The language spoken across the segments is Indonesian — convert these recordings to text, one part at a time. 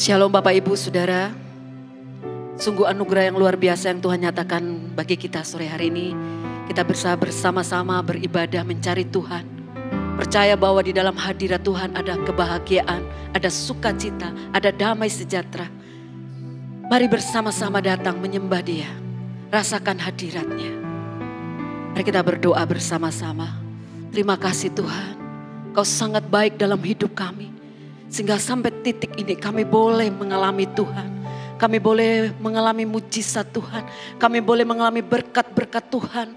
Shalom Bapak Ibu Saudara. Sungguh anugerah yang luar biasa yang Tuhan nyatakan bagi kita sore hari ini. Kita bersama-sama beribadah mencari Tuhan. Percaya bahwa di dalam hadirat Tuhan ada kebahagiaan, ada sukacita, ada damai sejahtera. Mari bersama-sama datang menyembah Dia. Rasakan hadiratnya. Mari kita berdoa bersama-sama. Terima kasih Tuhan. Kau sangat baik dalam hidup kami. Sehingga sampai titik ini kami boleh mengalami Tuhan. Kami boleh mengalami mujizat Tuhan. Kami boleh mengalami berkat-berkat Tuhan.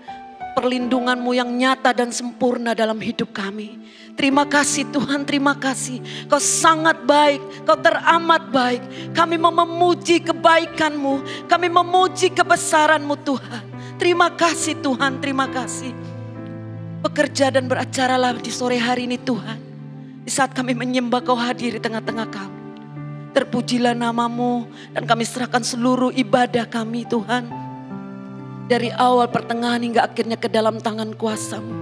Perlindungan-Mu yang nyata dan sempurna dalam hidup kami. Terima kasih Tuhan, terima kasih. Kau sangat baik, Kau teramat baik. Kami mau memuji kebaikan-Mu. Kami memuji kebesaran-Mu Tuhan. Terima kasih Tuhan, terima kasih. Bekerja dan beracaralah di sore hari ini Tuhan. Di saat kami menyembah Kau hadir di tengah-tengah kami. Terpujilah nama-Mu dan kami serahkan seluruh ibadah kami Tuhan. Dari awal pertengahan hingga akhirnya ke dalam tangan kuasa-Mu.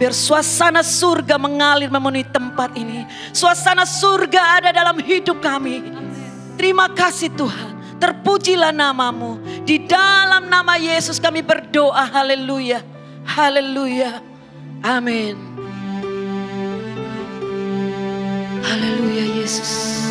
Biar suasana surga mengalir memenuhi tempat ini. Suasana surga ada dalam hidup kami. Terima kasih Tuhan. Terpujilah nama-Mu. Di dalam nama Yesus kami berdoa. Haleluya. Haleluya. Amin. Haleluya Yesus.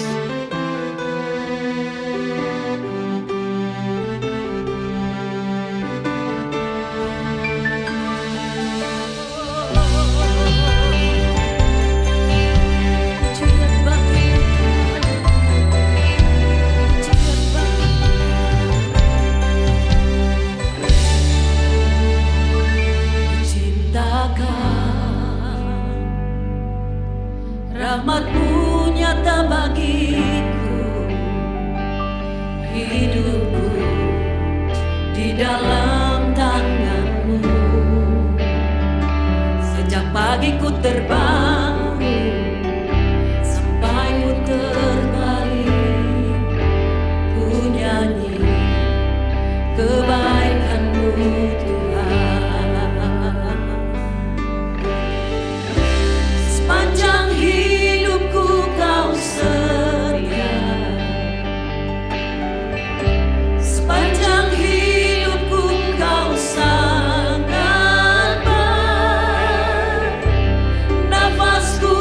Rahmat-Mu nyata bagiku, hidupku di dalam tangan-Mu. Sejak pagi ku terbangun sampai ku terbaring, ku nyanyi kebaikan-Mu Tuhan. Sepanjang hidupku Kau setia, sepanjang hidupku Kau sangat baik. Nafasku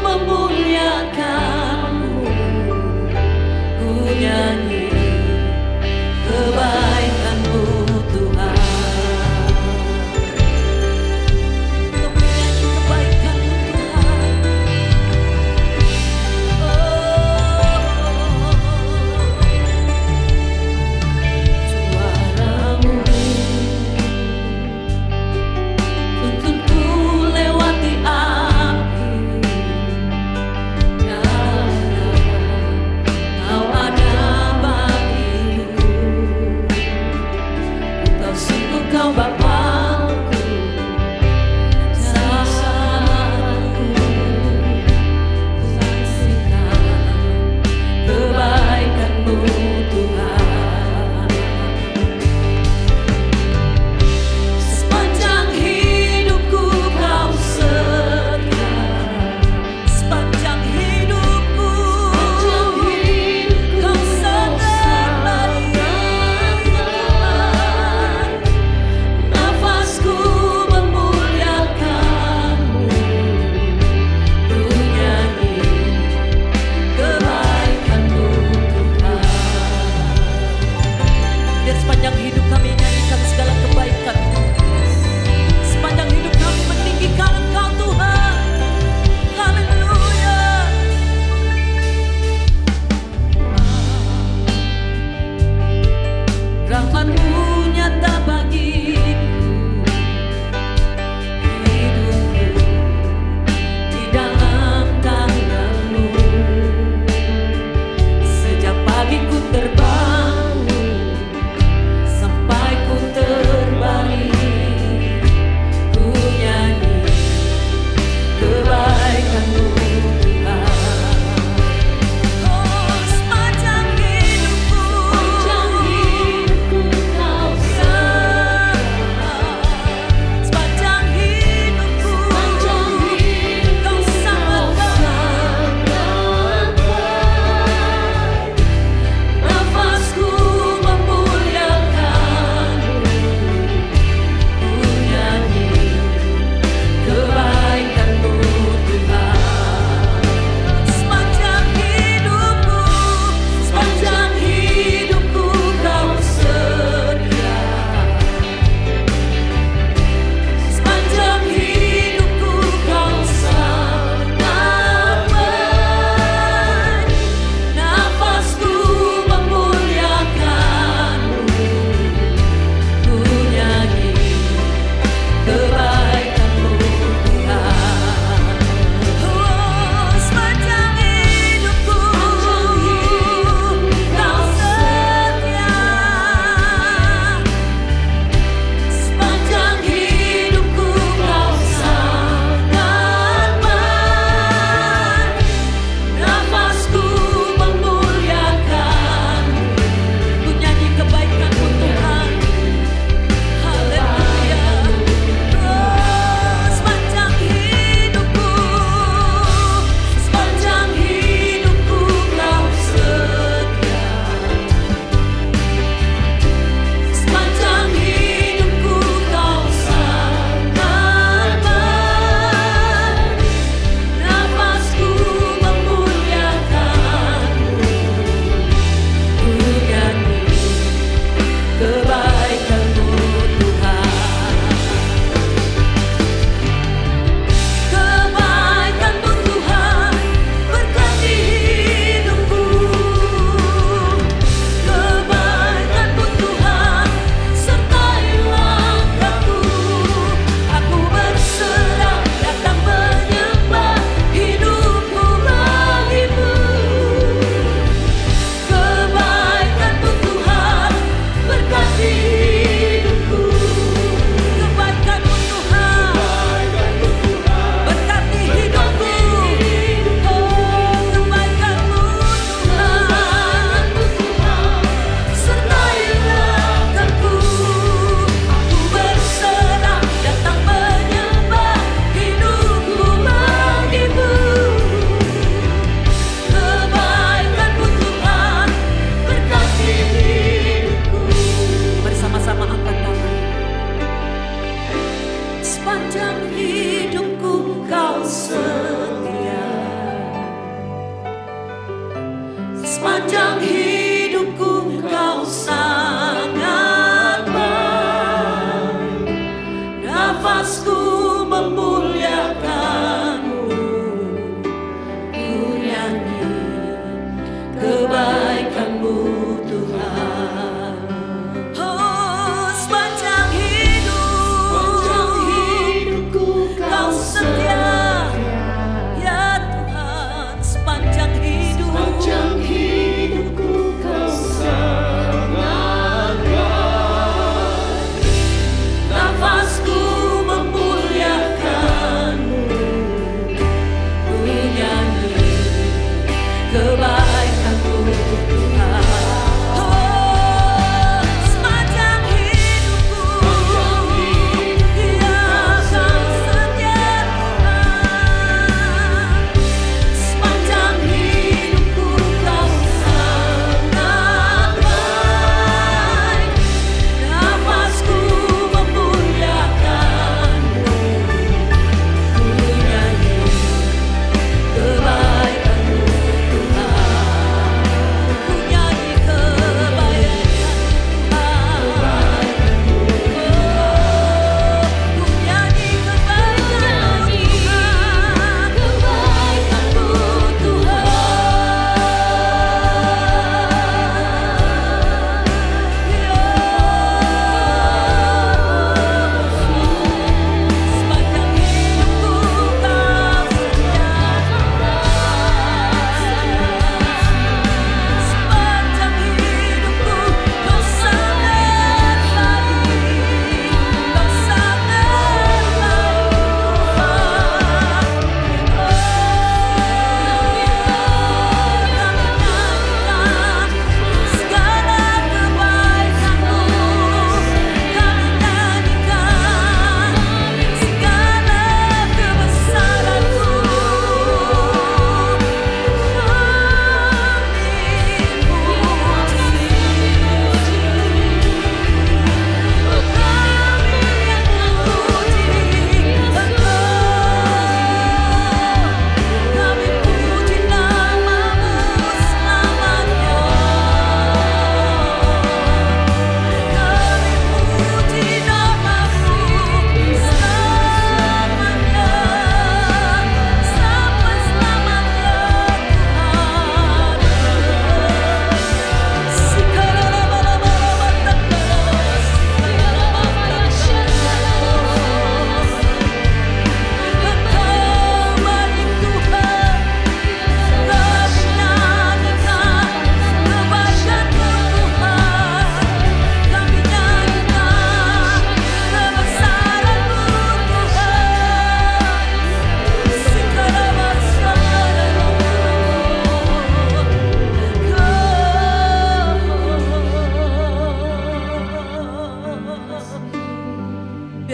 memuliakan-Mu, ku nyanyi kebaikan-Mu Tuhan. Untuk menyanyi kebaikan-Mu Tuhan. Suara-Mu tuntunku lewati api, karena Kau ada bagiku. Ku tahu sungguh Kau Bapa-Ku dan Salahku. Ku saksikan kebaikan-Mu Tuhan. Sepanjang hidupku Kau setia, sepanjang hidupku Kau sangat baik. Nafasku memuliakan-Mu, ku nyanyi kebaikan-Mu Tuhan. Biar sepanjang hidup kami nyanyikan segala kebaikan-Mu. Sepanjang hidup kami meninggikan Engkau Tuhan. Haleluya. Rahmat-Mu nyata bagiku, hidupku di dalam tangan-Mu. Sejak pagi ku terbangun sampai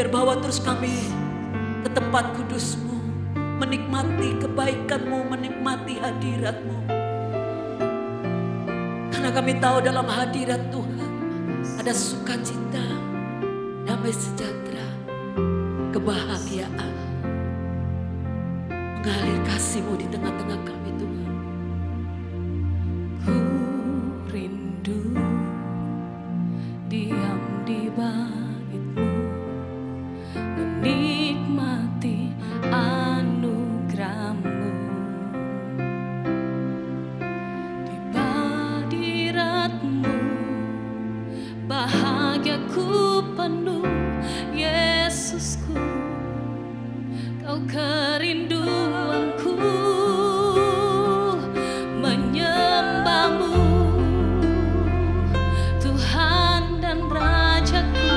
Biar bawa terus kami ke tempat kudus-Mu, menikmati kebaikan-Mu, menikmati hadirat-Mu. Karena kami tahu dalam hadirat Tuhan ada sukacita, damai sejahtera, kebahagiaan. Mengalir kasih-Mu di tengah-tengah kami Tuhan. Ku rindu diam di bait-Mu, menikmati anugerah-Mu. Di hadirat-Mu bahagiaku penuh, Yesusku, Kau kerinduanku, menyembah-Mu, Tuhan dan Rajaku.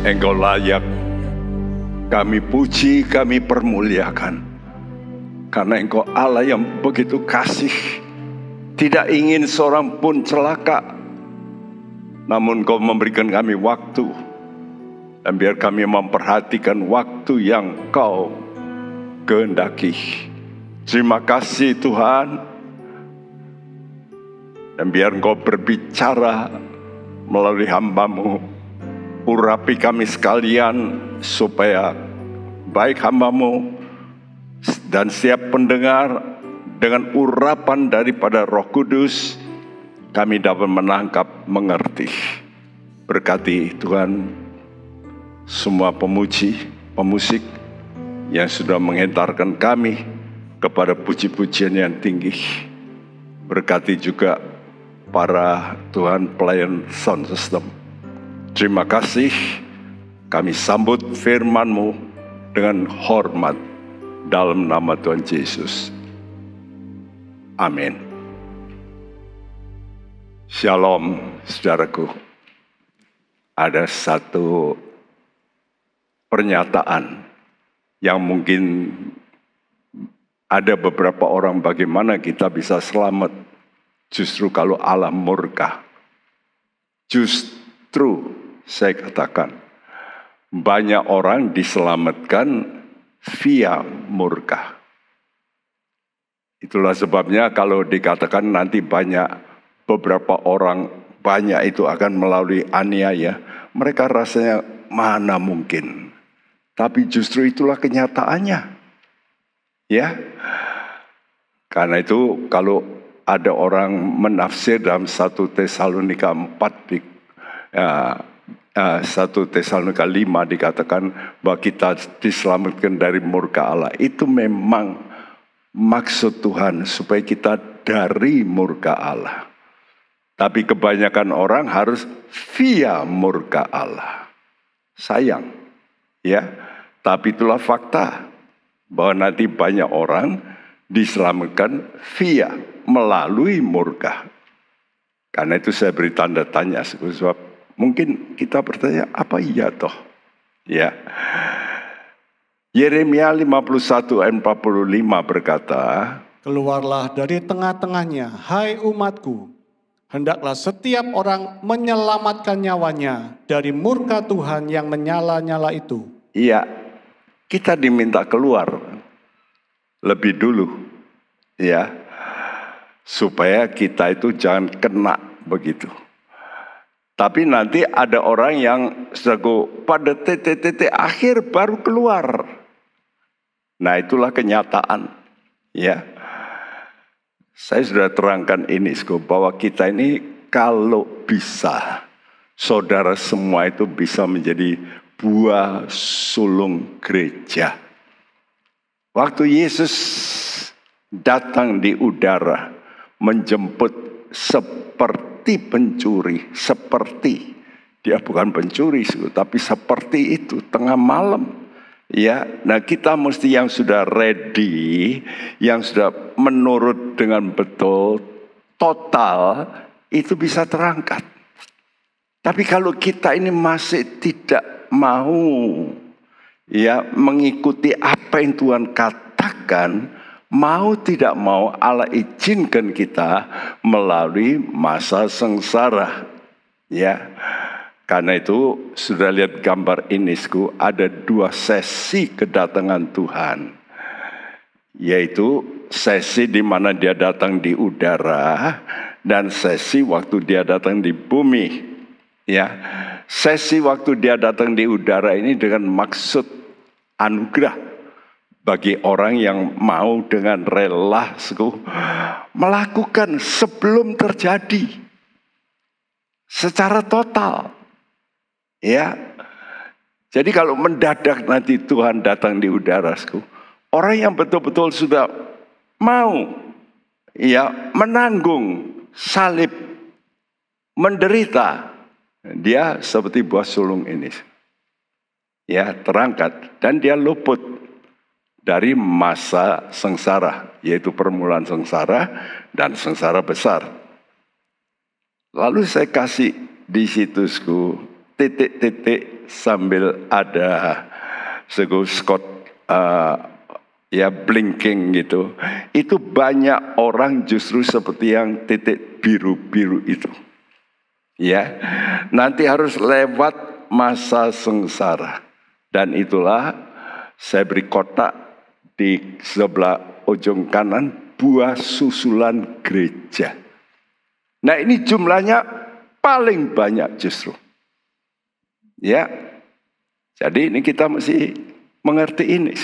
Engkau layak kami puji, kami permuliakan. Karena Engkau Allah yang begitu kasih, tidak ingin seorang pun celaka, namun Engkau memberikan kami waktu, dan biar kami memperhatikan waktu yang Kau kehendaki. Terima kasih Tuhan, dan biar Engkau berbicara melalui hamba-Mu, urapi kami sekalian, supaya baik hamba-Mu dan setiap pendengar dengan urapan daripada Roh Kudus, kami dapat menangkap, mengerti. Berkati Tuhan semua pemuji, pemusik yang sudah menghentarkan kami kepada puji-pujian yang tinggi. Berkati juga para Tuhan pelayan sound system. Terima kasih, kami sambut firman-Mu dengan hormat dalam nama Tuhan Yesus. Amin. Shalom, saudaraku. Ada satu pernyataan yang mungkin ada beberapa orang, bagaimana kita bisa selamat justru kalau Allah murka. Justru saya katakan, banyak orang diselamatkan via murka. Itulah sebabnya kalau dikatakan nanti beberapa orang banyak itu akan melalui aniaya, mereka rasanya mana mungkin. Tapi justru itulah kenyataannya. Ya. Karena itu kalau ada orang menafsir dalam 1 Tesalonika 1 Tesalonika 5 dikatakan bahwa kita diselamatkan dari murka Allah. Itu memang maksud Tuhan supaya kita dari murka Allah. Tapi kebanyakan orang harus via murka Allah. Sayang, ya. Tapi itulah fakta bahwa nanti banyak orang diselamatkan via melalui murka. Karena itu saya beri tanda tanya, sebab mungkin kita bertanya, apa iya toh? Ya. Yeremia 51 ayat 45 berkata, keluarlah dari tengah-tengahnya, hai umatku. Hendaklah setiap orang menyelamatkan nyawanya dari murka Tuhan yang menyala-nyala itu. Iya, kita diminta keluar lebih dulu. Ya, supaya kita itu jangan kena begitu. Tapi nanti ada orang yang pada titik-titik akhir baru keluar. Nah, itulah kenyataan. Ya, saya sudah terangkan ini, bahwa kita ini kalau bisa, saudara semua itu bisa menjadi buah sulung gereja. Waktu Yesus datang di udara, menjemput seperti pencuri, seperti dia bukan pencuri, tapi seperti itu tengah malam. Ya, nah kita mesti yang sudah ready, yang sudah menurut dengan betul, total, itu bisa terangkat. Tapi kalau kita ini masih tidak mau, ya, mengikuti apa yang Tuhan katakan, mau tidak mau Allah izinkan kita melalui masa sengsara. Ya, karena itu sudah lihat gambar ini, ada 2 sesi kedatangan Tuhan. Yaitu sesi di mana dia datang di udara dan sesi waktu dia datang di bumi. Ya, sesi waktu dia datang di udara ini dengan maksud anugerah bagi orang yang mau dengan rela melakukan sebelum terjadi secara total. Ya, jadi kalau mendadak nanti Tuhan datang di udara, orang yang betul-betul sudah mau, ya, menanggung salib, menderita, dia seperti buah sulung ini, ya, terangkat dan dia luput dari masa sengsara, yaitu permulaan sengsara dan sengsara besar. Lalu saya kasih di situsku titik-titik sambil ada Scott ya blinking gitu. Itu banyak orang justru seperti yang titik biru-biru itu. Ya, nanti harus lewat masa sengsara. Dan itulah saya beri kotak di sebelah ujung kanan, buah susulan gereja. Nah, ini jumlahnya paling banyak justru. Ya. Jadi ini kita mesti mengerti ini.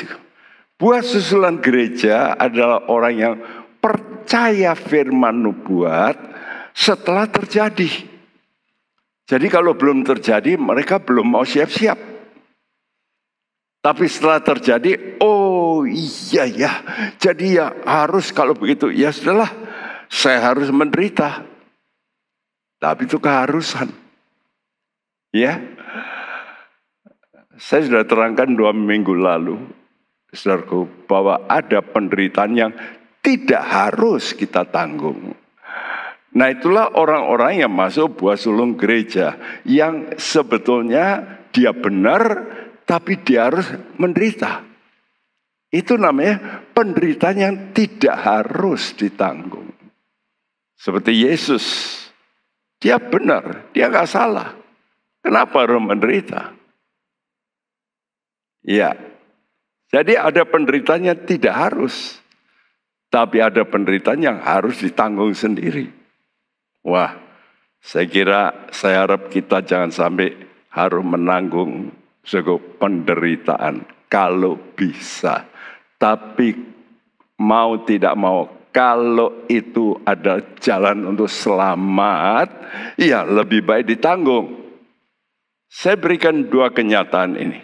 Buah susulan gereja adalah orang yang percaya firman nubuat setelah terjadi. Jadi kalau belum terjadi, mereka belum mau siap-siap. Tapi setelah terjadi, oh iya ya, jadi ya harus kalau begitu, ya sudahlah, saya harus menderita. Tapi itu keharusan. Ya, saya sudah terangkan 2 minggu lalu, saudaraku, bahwa ada penderitaan yang tidak harus kita tanggung. Nah, itulah orang-orang yang masuk buah sulung gereja, yang sebetulnya dia benar, tapi dia harus menderita. Itu namanya penderitaan yang tidak harus ditanggung. Seperti Yesus, dia benar, dia nggak salah. Kenapa harus menderita? Ya, jadi ada penderitaan yang tidak harus. Tapi ada penderitaan yang harus ditanggung sendiri. Wah, saya harap kita jangan sampai harus menanggung suatu penderitaan. Kalau bisa. Tapi mau tidak mau, kalau itu ada jalan untuk selamat, ya lebih baik ditanggung. Saya berikan 2 kenyataan ini.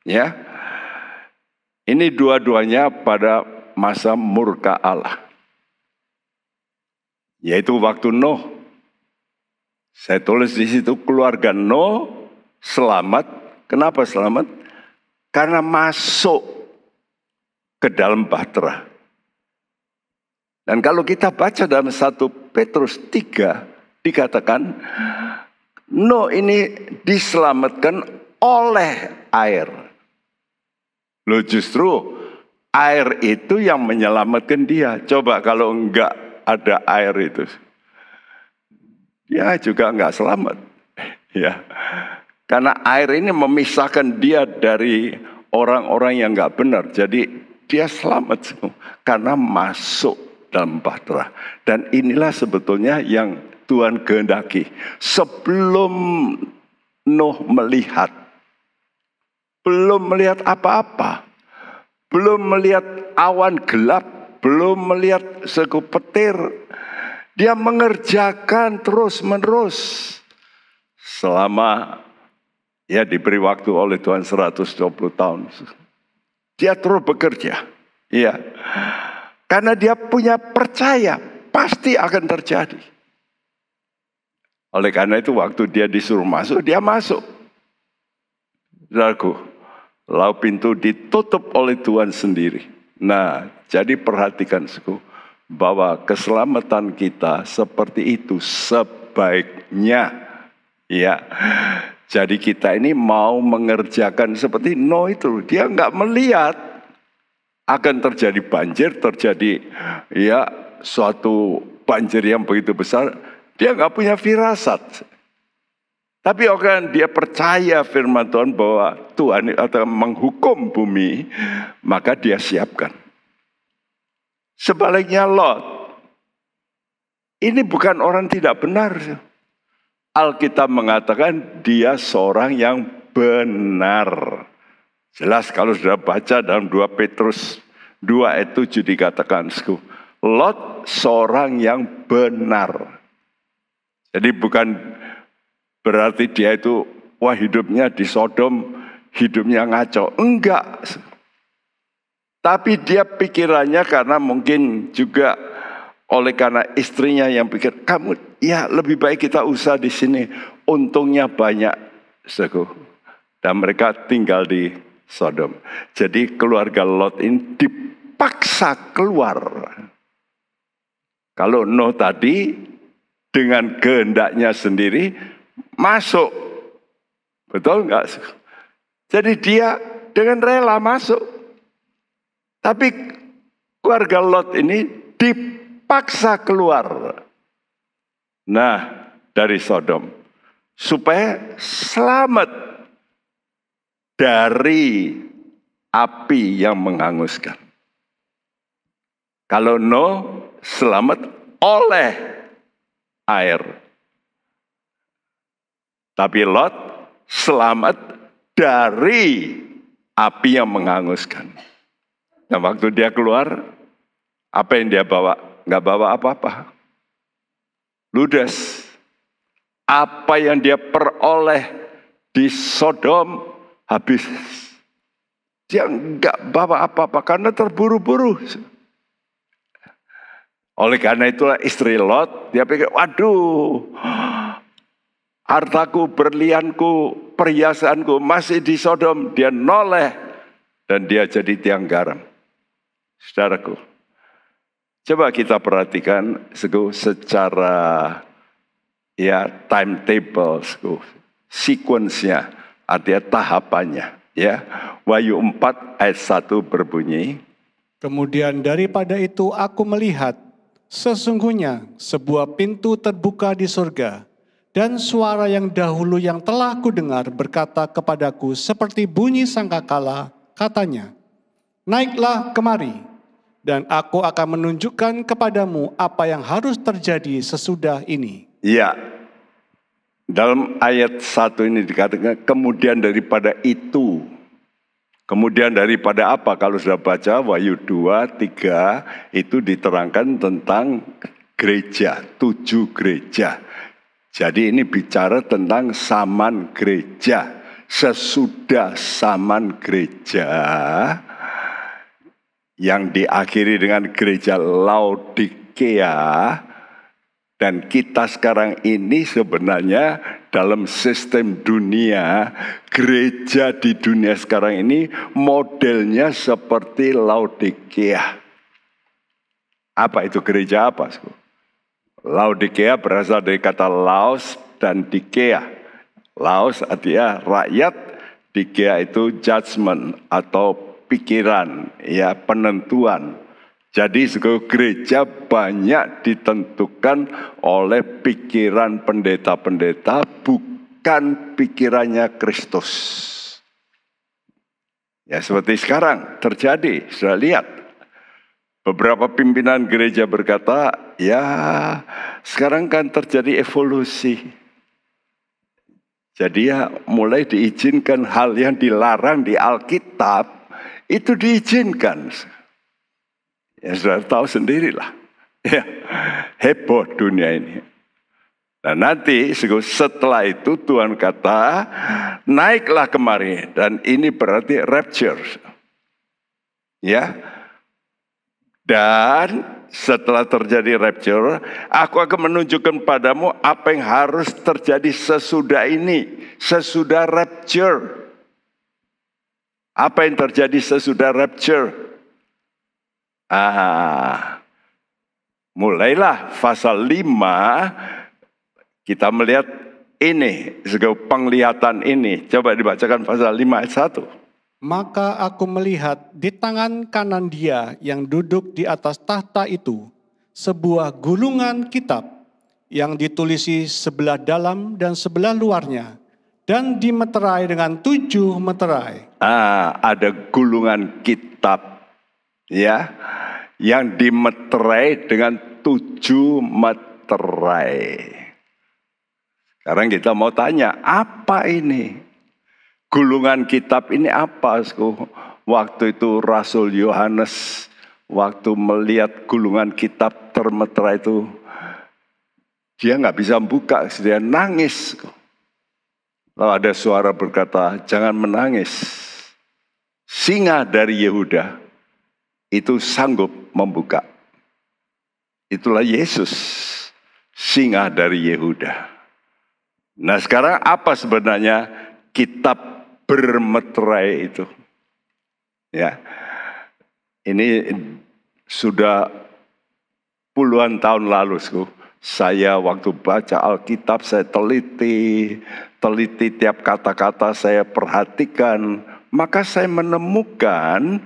Ya, ini dua-duanya pada masa murka Allah. Yaitu waktu Nuh. Saya tulis di situ keluarga Nuh selamat. Kenapa selamat? Karena masuk ke dalam bahtera. Dan kalau kita baca dalam 1 Petrus 3 dikatakan Nuh ini diselamatkan oleh air. Loh, justru air itu yang menyelamatkan dia. Coba kalau enggak ada air itu, dia juga enggak selamat. Ya, karena air ini memisahkan dia dari orang-orang yang enggak benar. Jadi dia selamat semua karena masuk dalam bahtera. Dan inilah sebetulnya yang Tuhan kehendaki. Sebelum Nuh melihat, belum melihat apa-apa, belum melihat awan gelap, belum melihat segup petir, dia mengerjakan terus-menerus selama ya diberi waktu oleh Tuhan 120 tahun. Dia terus bekerja, ya, karena dia punya percaya pasti akan terjadi. Oleh karena itu waktu dia disuruh masuk, dia masuk. Saudaraku, lalu pintu ditutup oleh Tuhan sendiri. Nah, jadi perhatikan bahwa keselamatan kita seperti itu sebaiknya. Ya, jadi kita ini mau mengerjakan seperti Nuh itu. Dia nggak melihat akan terjadi banjir, terjadi ya suatu banjir yang begitu besar. Dia nggak punya firasat. Tapi orang dia percaya firman Tuhan bahwa Tuhan akan menghukum bumi, maka dia siapkan. Sebaliknya Lot, ini bukan orang tidak benar. Alkitab mengatakan dia seorang yang benar. Jelas kalau sudah baca dalam 2 Petrus 2 ayat 7 dikatakan, Lot seorang yang benar. Jadi bukan berarti dia itu, wah hidupnya di Sodom, hidupnya ngaco. Enggak. Tapi dia pikirannya karena mungkin juga karena istrinya yang pikir, kamu ya lebih baik kita usaha di sini. Untungnya banyak. Dan mereka tinggal di Sodom. Jadi keluarga Lot ini dipaksa keluar. Kalau Nuh tadi dengan kehendaknya sendiri masuk. Betul nggak? Jadi dia dengan rela masuk. Tapi keluarga Lot ini dipaksa keluar. Nah, dari Sodom. Supaya selamat dari api yang menghanguskan. Kalau Nuh selamat oleh air. Tapi Lot selamat dari api yang menghanguskan. Nah, waktu dia keluar, apa yang dia bawa? Nggak bawa apa-apa. Ludes. Apa yang dia peroleh di Sodom habis. Dia nggak bawa apa-apa karena terburu-buru. Oleh karena itulah istri Lot, dia pikir, waduh, hartaku, berlianku, perhiasanku masih di Sodom. Dia noleh dan dia jadi tiang garam. Saudaraku, coba kita perhatikan secara timetable, sequence-nya, artinya tahapannya. Wahyu 4 ayat 1 berbunyi, Kemudian daripada itu aku melihat, sesungguhnya sebuah pintu terbuka di surga, dan suara yang dahulu yang telah kudengar berkata kepadaku seperti bunyi sangkakala, katanya, naiklah kemari, dan aku akan menunjukkan kepadamu apa yang harus terjadi sesudah ini. Ya, dalam ayat 1 ini dikatakan kemudian daripada itu. Kemudian daripada apa? Kalau sudah baca Wahyu 2, 3 itu diterangkan tentang gereja, 7 gereja. Jadi ini bicara tentang zaman gereja. Sesudah zaman gereja yang diakhiri dengan gereja Laodikea. Dan kita sekarang ini sebenarnya dalam sistem dunia, gereja di dunia sekarang ini modelnya seperti Laodikea. Apa itu gereja apa? Laodikea berasal dari kata Laos dan Dikea. Laos artinya rakyat, Dikea itu judgment atau pikiran, penentuan. Jadi gereja banyak ditentukan oleh pikiran pendeta-pendeta, bukan pikirannya Kristus. Ya seperti sekarang terjadi, sudah lihat. Beberapa pimpinan gereja berkata, sekarang kan terjadi evolusi. Jadi mulai diizinkan hal yang dilarang di Alkitab, itu diizinkan. Ya sudah tahu sendirilah. Heboh dunia ini. Nah nanti setelah itu Tuhan kata, naiklah kemari. Dan ini berarti rapture. Dan setelah terjadi rapture, aku akan menunjukkan padamu apa yang harus terjadi sesudah ini. Sesudah rapture. Apa yang terjadi sesudah rapture? Mulailah pasal 5 kita melihat ini, penglihatan ini. Coba dibacakan pasal 5 ayat 1. Maka aku melihat di tangan kanan dia yang duduk di atas tahta itu sebuah gulungan kitab yang ditulisi sebelah dalam dan sebelah luarnya dan dimeterai dengan 7 meterai. Ada gulungan kitab yang dimeterai dengan 7 meterai. Sekarang kita mau tanya, apa ini? Gulungan kitab ini apa? Waktu itu Rasul Yohanes, waktu melihat gulungan kitab termeterai itu, dia nggak bisa buka, dia nangis. Lalu ada suara berkata, jangan menangis. Singa dari Yehuda itu sanggup membuka. Itulah Yesus, singa dari Yehuda. Nah sekarang apa sebenarnya kitab bermeterai itu? Ini sudah puluhan tahun lalu. Saya waktu baca Alkitab, saya teliti teliti tiap kata-kata, saya perhatikan, maka saya menemukan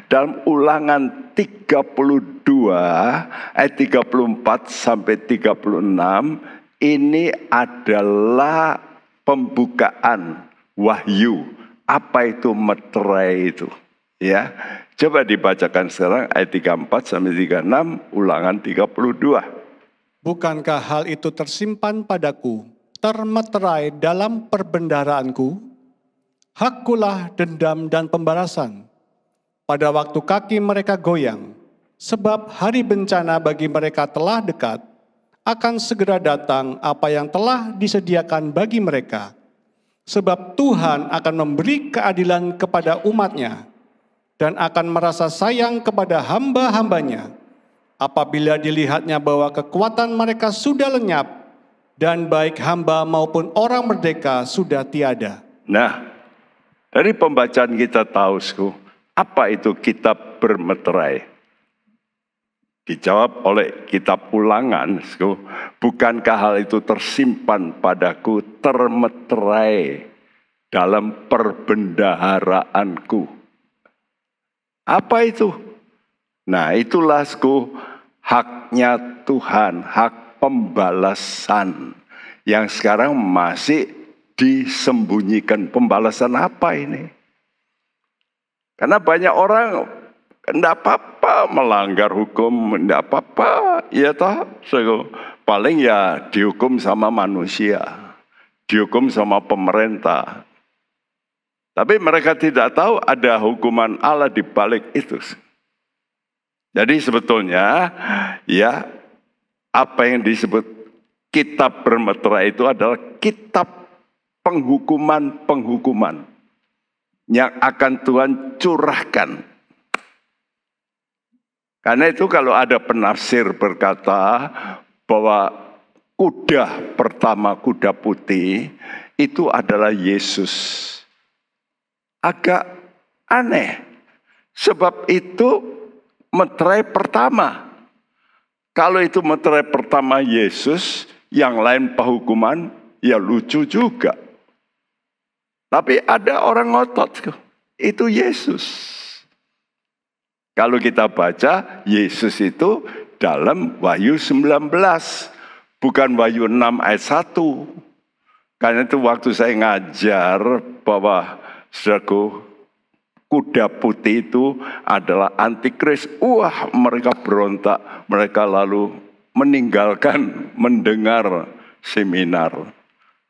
dalam Ulangan 32 ayat 34 sampai 36 ini adalah pembukaan wahyu. Apa itu meterai itu? Ya, coba dibacakan sekarang ayat 34 sampai 36 Ulangan 32. Bukankah hal itu tersimpan padaku, termeterai dalam perbendaharaanku? Hakkulah dendam dan pembalasan. Pada waktu kaki mereka goyang, sebab hari bencana bagi mereka telah dekat, akan segera datang apa yang telah disediakan bagi mereka. Sebab Tuhan akan memberi keadilan kepada umat-Nya, dan akan merasa sayang kepada hamba-hambanya, apabila dilihatnya bahwa kekuatan mereka sudah lenyap, dan baik hamba maupun orang merdeka sudah tiada. Nah, dari pembacaan kita tahu, apa itu kitab bermeterai? Dijawab oleh kitab Ulangan, bukankah hal itu tersimpan padaku, termeterai dalam perbendaharaanku? Apa itu? Nah, itulah haknya Tuhan, hak pembalasan yang sekarang masih disembunyikan. Pembalasan apa ini? Karena banyak orang enggak apa-apa melanggar hukum, enggak apa-apa, ya toh. Paling ya dihukum sama manusia, dihukum sama pemerintah. Tapi mereka tidak tahu ada hukuman Allah di balik itu. Jadi sebetulnya ya apa yang disebut kitab bermeterai itu adalah kitab penghukuman-penghukuman yang akan Tuhan curahkan. Karena itu kalau ada penafsir berkata bahwa kuda pertama, kuda putih, itu adalah Yesus. Agak aneh. Sebab itu meterai pertama. Kalau itu meterai pertama Yesus, yang lain penghukuman, ya lucu juga. Tapi ada orang ngotot, itu Yesus. Kalau kita baca, Yesus itu dalam Wahyu 19, bukan Wahyu 6 ayat 1. Karena itu waktu saya ngajar bahwa saudaraku, kuda putih itu adalah antikris. Wah, mereka berontak, mereka lalu meninggalkan mendengar seminar.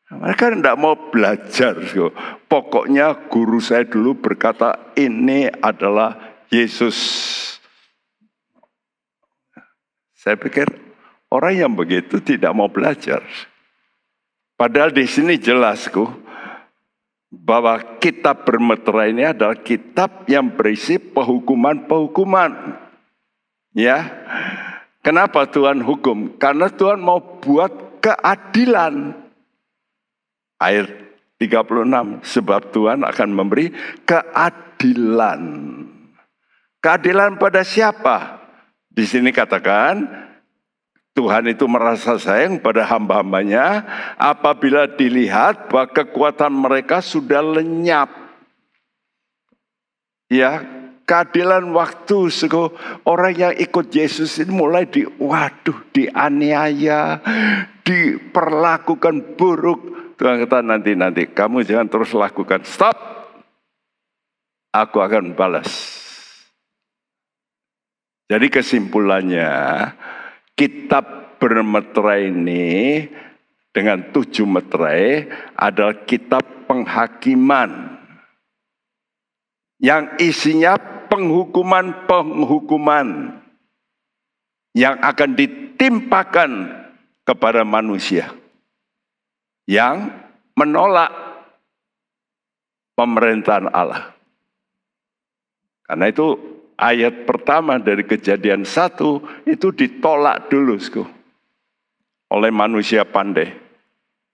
Mereka tidak mau belajar. Pokoknya guru saya dulu berkata ini adalah Yesus. Saya pikir orang yang begitu tidak mau belajar. Padahal di sini jelas bahwa kitab bermeterai ini adalah kitab yang berisi penghukuman-penghukuman. Ya. Kenapa Tuhan hukum? Karena Tuhan mau buat keadilan. Ayat 36, sebab Tuhan akan memberi keadilan. Keadilan pada siapa? Di sini katakan, Tuhan itu merasa sayang pada hamba-hambanya apabila dilihat bahwa kekuatan mereka sudah lenyap. Ya, keadilan waktu orang yang ikut Yesus ini mulai dianiaya, diperlakukan buruk. Tuhan kata nanti kamu jangan terus lakukan. Stop. Aku akan balas. Jadi kesimpulannya, kitab bermeterai ini dengan 7 meterai adalah kitab penghakiman. Yang isinya penghukuman-penghukuman yang akan ditimpakan kepada manusia yang menolak pemerintahan Allah. Karena itu ayat pertama dari Kejadian 1 itu ditolak dulu oleh manusia pandai.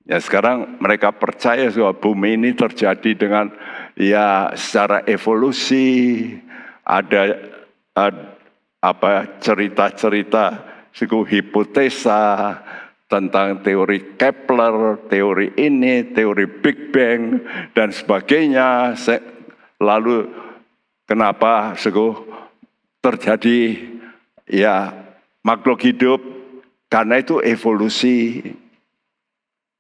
Ya sekarang mereka percaya bahwa bumi ini terjadi dengan ya secara evolusi, ada cerita-cerita hipotesa tentang teori Kepler, teori ini, teori Big Bang, dan sebagainya. Lalu kenapa terjadi ya makhluk hidup? Karena itu evolusi.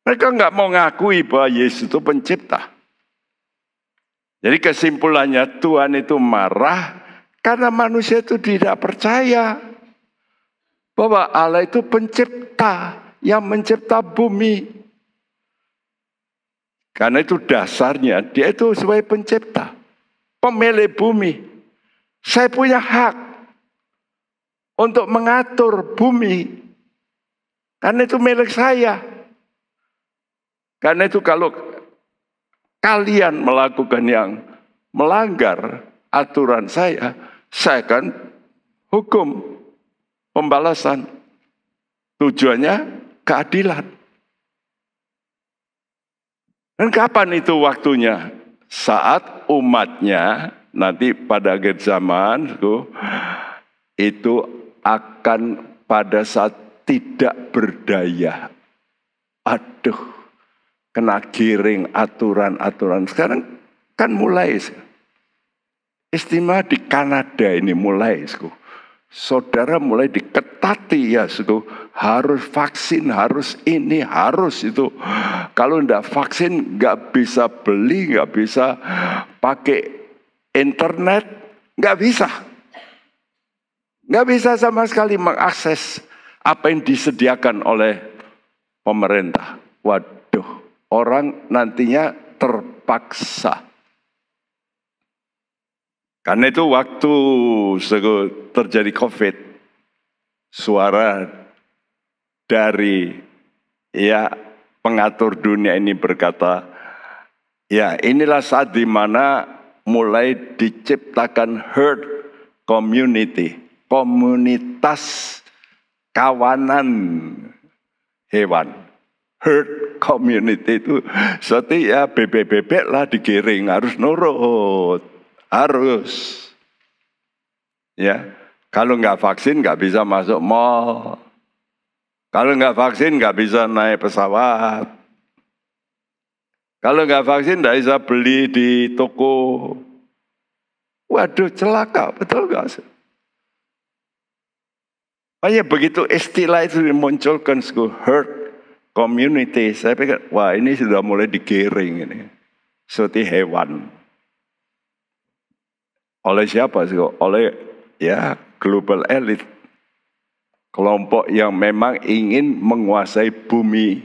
Mereka nggak mau ngakui bahwa Yesus itu pencipta. Jadi kesimpulannya Tuhan itu marah karena manusia itu tidak percaya bahwa Allah itu pencipta yang mencipta bumi. Karena itu dasarnya dia itu sebagai pencipta, pemilik bumi. Saya punya hak untuk mengatur bumi. Karena itu milik saya. Karena itu kalau kalian melakukan yang melanggar aturan saya akan hukum pembalasan. Tujuannya keadilan. Dan kapan itu waktunya? Saat umatnya nanti pada akhir zaman itu akan pada saat tidak berdaya. Aduh. Kena giring aturan-aturan. Sekarang kan mulai. Istimewa di Kanada ini mulai. Saudara mulai diketati ya. Harus vaksin, harus ini, harus itu. Kalau enggak vaksin enggak bisa beli, enggak bisa pakai internet. Enggak bisa. Enggak bisa sama sekali mengakses apa yang disediakan oleh pemerintah. Waduh. Orang nantinya terpaksa. Karena itu waktu terjadi COVID, suara dari pengatur dunia ini berkata, ya inilah saat di mana mulai diciptakan herd community, komunitas kawanan hewan. Herd community itu seperti ya bebek-bebek lah digiring, harus nurut, harus. Ya, kalau nggak vaksin nggak bisa masuk mall, kalau nggak vaksin nggak bisa naik pesawat, kalau nggak vaksin nggak bisa beli di toko. Waduh, celaka, betul nggak sih? Makanya begitu istilah itu dimunculkan, herd community, saya pikir, wah ini sudah mulai digiring ini. Seperti hewan. Oleh siapa sih? Oleh global elite. Kelompok yang memang ingin menguasai bumi.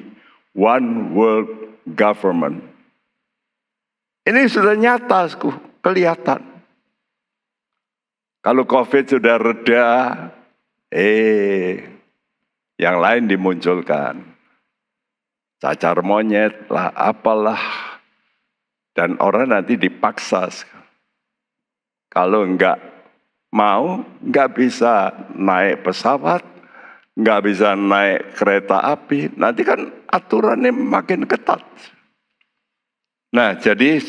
One world government. Ini sudah nyata, kelihatan. Kalau COVID sudah reda, yang lain dimunculkan. Cacar monyet lah, apalah. Dan orang nanti dipaksa. Kalau enggak mau, enggak bisa naik pesawat, enggak bisa naik kereta api. Nanti kan aturannya makin ketat. Nah, jadi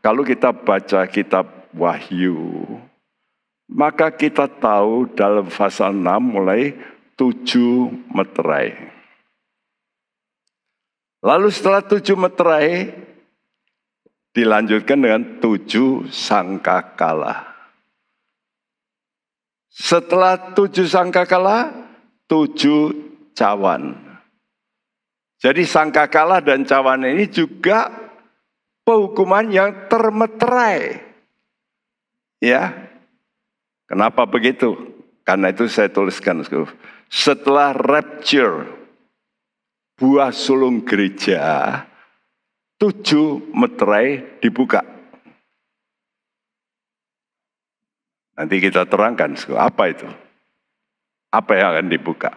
kalau kita baca kitab Wahyu, maka kita tahu dalam pasal 6 mulai 7 meterai. Lalu setelah 7 meterai, dilanjutkan dengan 7 sangkakala. Setelah 7 sangkakala, 7 cawan. Jadi sangkakala dan cawan ini juga penghukuman yang termeterai. Ya, kenapa begitu? Karena itu saya tuliskan. Setelah rapture, buah sulung gereja, 7 meterai dibuka. Nanti kita terangkan apa itu. Apa yang akan dibuka.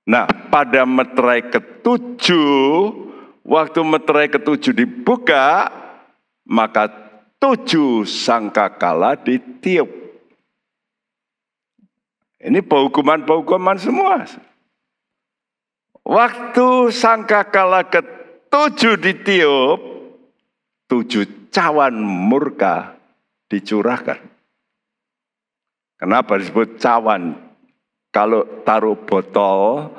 Nah, pada meterai ke-7, waktu meterai ke-7 dibuka, maka 7 sangkakala ditiup. Ini penghukuman semua. Waktu sangkakala ke-7 ditiup, 7 cawan murka dicurahkan. Kenapa disebut cawan? Kalau taruh botol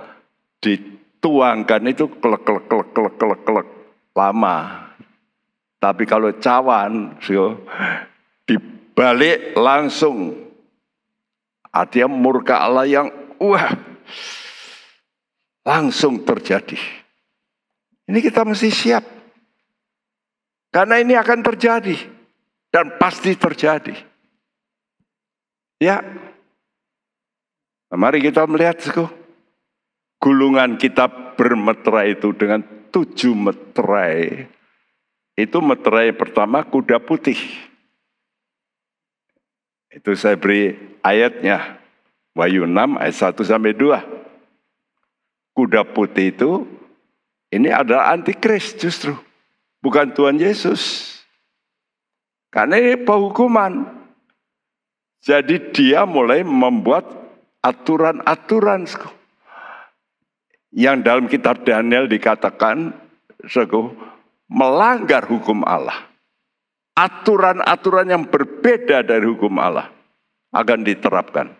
di tuangkan itu kelek lama. Tapi kalau cawan, dibalik langsung. Artinya murka Allah yang langsung terjadi. Ini kita mesti siap. Karena ini akan terjadi. Dan pasti terjadi. Ya. Mari kita melihat, gulungan kitab bermeterai itu dengan 7 meterai. Itu meterai pertama kuda putih. Itu saya beri ayatnya. Wahyu 6 ayat 1 sampai 2. Kuda putih itu ini adalah antikris justru. Bukan Tuhan Yesus. Karena ini penghukuman. Jadi dia mulai membuat aturan-aturan. Yang dalam kitab Daniel dikatakan melanggar hukum Allah. Aturan-aturan yang berbeda dari hukum Allah akan diterapkan.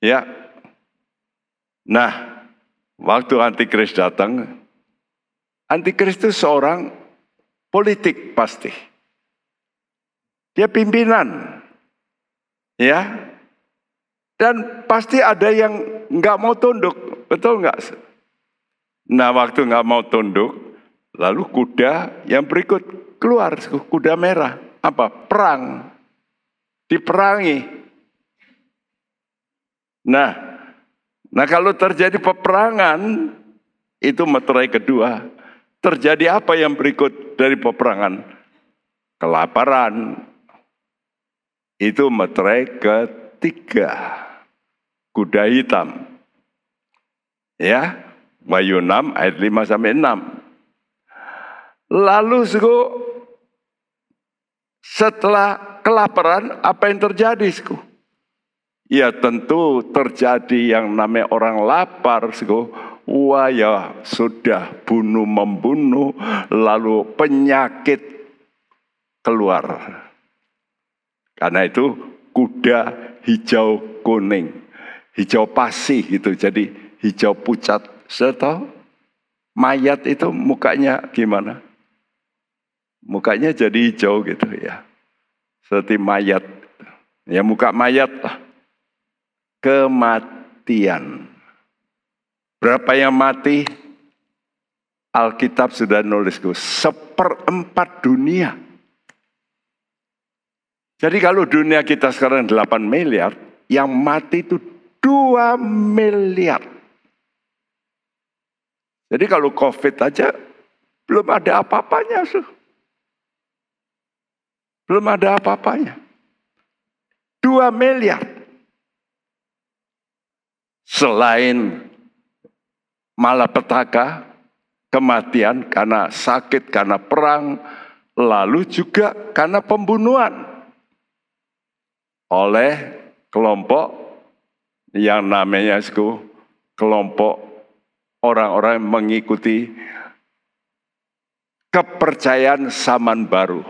Ya. Nah, waktu antikris datang, antikris itu seorang politik pasti. Dia pimpinan. Ya. Dan pasti ada yang nggak mau tunduk. Betul nggak? Nah, waktu nggak mau tunduk, lalu kuda yang berikut keluar, kuda merah. Apa? Perang. Diperangi. Nah kalau terjadi peperangan, itu meterai kedua. Terjadi apa yang berikut dari peperangan? Kelaparan. Itu meterai ketiga. Kuda hitam. Ya, Wahyu 6 ayat 5 sampai 6. Lalu setelah kelaparan, apa yang terjadi? Ya tentu terjadi yang namanya orang lapar. Wah ya sudah bunuh-membunuh, lalu penyakit keluar. Karena itu kuda hijau kuning, hijau pasi gitu, jadi hijau pucat. Tahu mayat itu mukanya gimana? Mukanya jadi hijau gitu ya. Seperti mayat. Ya muka mayat lah. Kematian. Berapa yang mati? Alkitab sudah nulis 1/4 dunia. Jadi kalau dunia kita sekarang 8 miliar, yang mati itu 2 miliar. Jadi kalau COVID aja belum ada apa-apanya. Belum ada apa-apanya. 2 miliar. Selain malapetaka, kematian karena sakit, karena perang, lalu juga karena pembunuhan oleh kelompok yang namanya kelompok orang-orang yang mengikuti kepercayaan zaman baru.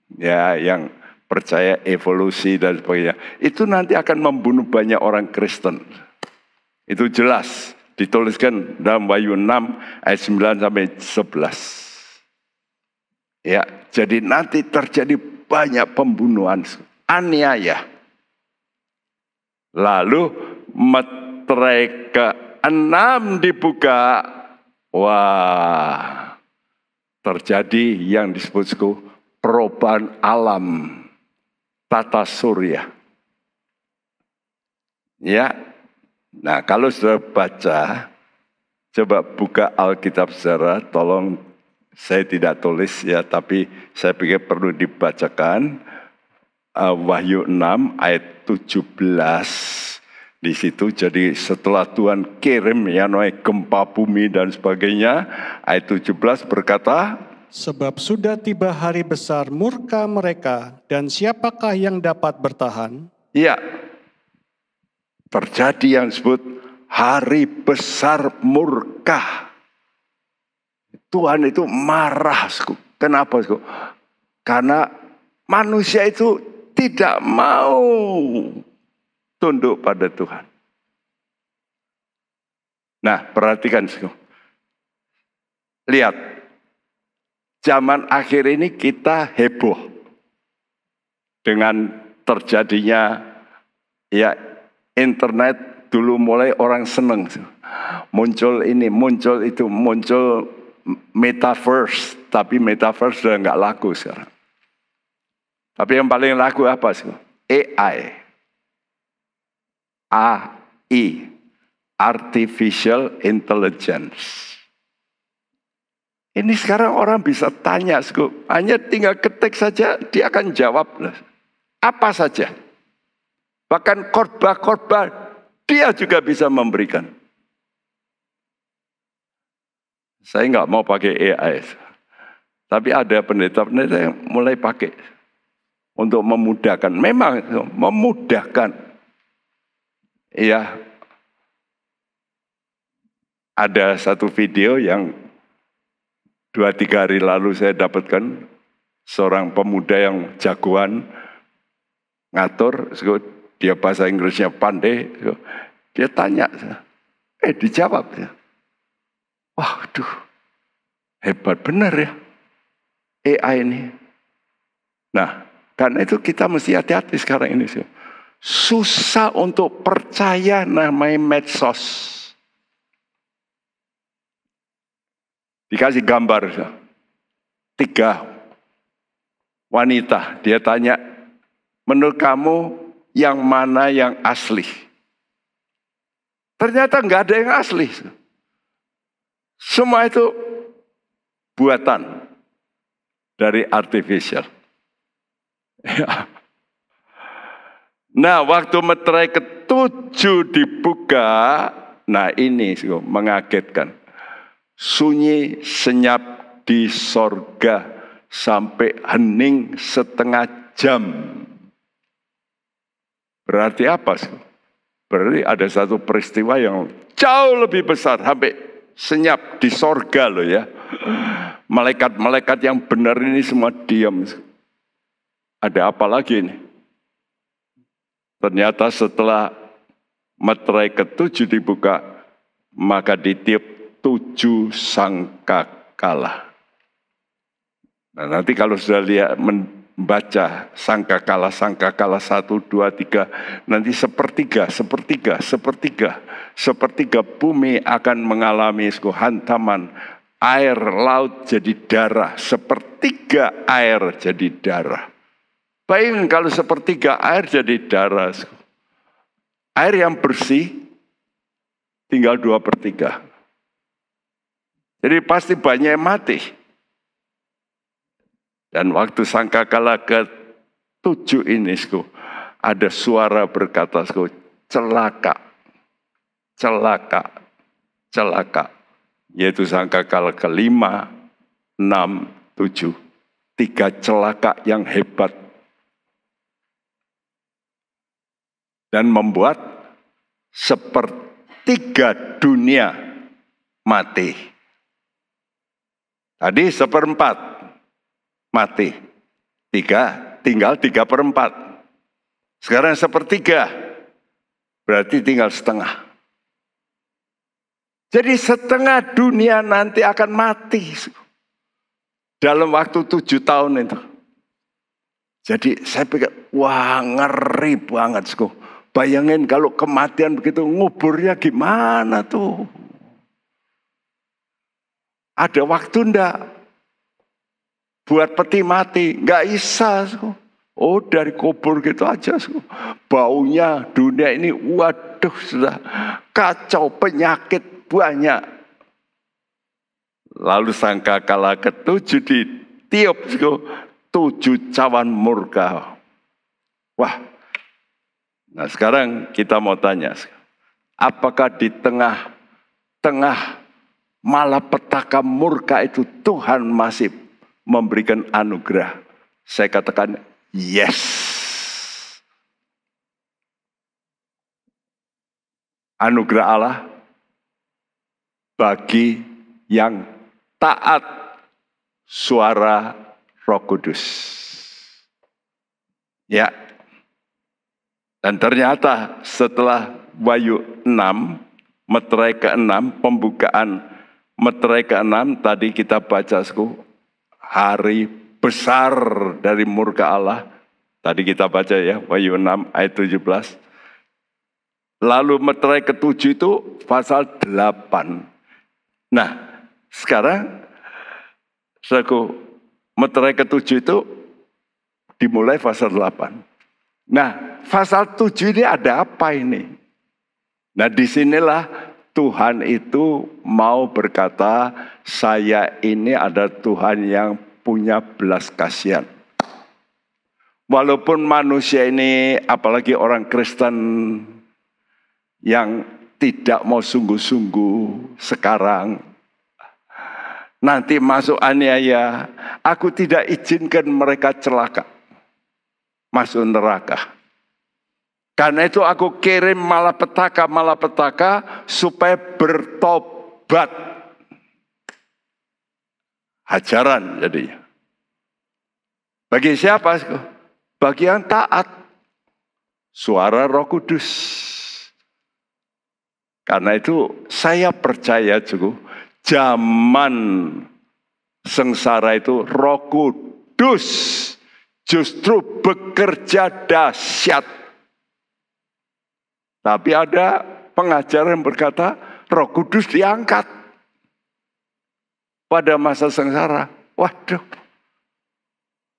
Ya, yang percaya evolusi dan sebagainya. Itu nanti akan membunuh banyak orang Kristen. Itu jelas dituliskan dalam Wahyu 6 ayat 9 sampai 11. Ya, jadi nanti terjadi banyak pembunuhan, aniaya. Lalu meterai ke-6 dibuka. Wah, terjadi yang disebut perubahan alam, tata surya. Ya, nah kalau sudah baca, coba buka Alkitab secara, tolong saya tidak tulis ya, tapi saya pikir perlu dibacakan. Wahyu 6 ayat 17 di situ. Jadi setelah Tuhan kirim ya gempa bumi dan sebagainya, ayat 17 berkata, sebab sudah tiba hari besar murka mereka, dan siapakah yang dapat bertahan? Iya, terjadi yang disebut hari besar murka. Tuhan itu marah. Kenapa? Karena manusia itu tidak mau tunduk pada Tuhan. Nah, perhatikan. Lihat, zaman akhir ini kita heboh dengan terjadinya ya internet. Dulu mulai orang seneng. Muncul ini, muncul itu, muncul metaverse. Tapi metaverse sudah nggak laku sekarang. Tapi yang paling laku apa sih? AI. AI. Artificial Intelligence. Ini sekarang orang bisa tanya, hanya tinggal ketik saja, dia akan jawab. Apa saja. Bahkan khotbah-khotbah, dia juga bisa memberikan. Saya nggak mau pakai AI. Tapi ada pendeta-pendeta yang mulai pakai. Untuk memudahkan. Memang memudahkan. Iya. Ada satu video yang 2-3 hari lalu saya dapatkan seorang pemuda yang jagoan ngatur, dia bahasa Inggrisnya pandai, dia tanya, dijawab. Waduh, hebat benar ya AI ini. Nah, karena itu kita mesti hati-hati sekarang ini. Susah untuk percaya namanya medsos. Dikasih gambar 3 wanita. Dia tanya, menurut kamu yang mana yang asli? Ternyata nggak ada yang asli. Semua itu buatan dari artificial. Nah, waktu meterai ke-7 dibuka, nah ini mengagetkan. Sunyi senyap di sorga sampai hening setengah jam. Berarti apa? Berarti ada satu peristiwa yang jauh lebih besar. Sampai senyap di sorga loh ya. Malaikat-malaikat yang benar ini semua diam. Ada apa lagi ini? Ternyata setelah meterai ke-7 dibuka, maka ditiup 7 sangkakala. Nah, nanti kalau sudah lihat membaca sangkakala 1, 2, 3, nanti sepertiga bumi akan mengalami hantaman, air laut jadi darah, sepertiga air jadi darah. Bayangin kalau sepertiga air jadi darah, air yang bersih tinggal 2/3. Jadi pasti banyak yang mati. Dan waktu sangkakala ke-7 ini, ada suara berkata, celaka, celaka, celaka. Yaitu sangkakala ke-5, 6, 7. 3 celaka yang hebat. Dan membuat sepertiga dunia mati. Tadi 1/4 mati. 3, tinggal 3/4. Sekarang 1/3. Berarti tinggal setengah. Jadi setengah dunia nanti akan mati. Dalam waktu 7 tahun itu. Jadi saya pikir, wah ngeri banget. Bayangin kalau kematian begitu, nguburnya gimana tuh? Ada waktu enggak? Buat peti mati, enggak bisa. Oh dari kubur gitu aja. Baunya dunia ini, waduh sudah kacau, penyakit banyak. Lalu sangkakala ke-7 ditiup 7 cawan murka. Wah. Nah sekarang kita mau tanya. Apakah di tengah malapetaka murka itu Tuhan masih memberikan anugerah? Saya katakan yes. Anugerah Allah bagi yang taat suara Roh Kudus. Ya. Dan ternyata setelah Wahyu 6 meterai ke-6, pembukaan meterai ke-6 tadi kita baca hari besar dari murka Allah. Tadi kita baca ya, Wahyu 6 ayat 17. Lalu meterai ke-7 itu pasal 8. Nah, sekarang meterai ke-7 itu dimulai pasal 8. Nah, pasal 7 ini ada apa ini? Nah, disinilah Tuhan itu mau berkata, saya ini ada Tuhan yang punya belas kasihan. Walaupun manusia ini, apalagi orang Kristen yang tidak mau sungguh-sungguh sekarang, nanti masuk aniaya, aku tidak izinkan mereka celaka, masuk neraka. Karena itu aku kirim malapetaka supaya bertobat. Hajaran jadinya. Bagi siapa? Bagi yang taat. Suara Roh Kudus. Karena itu saya percaya juga zaman sengsara itu Roh Kudus justru bekerja dahsyat. Tapi ada pengajar yang berkata Roh Kudus diangkat pada masa sengsara. Waduh,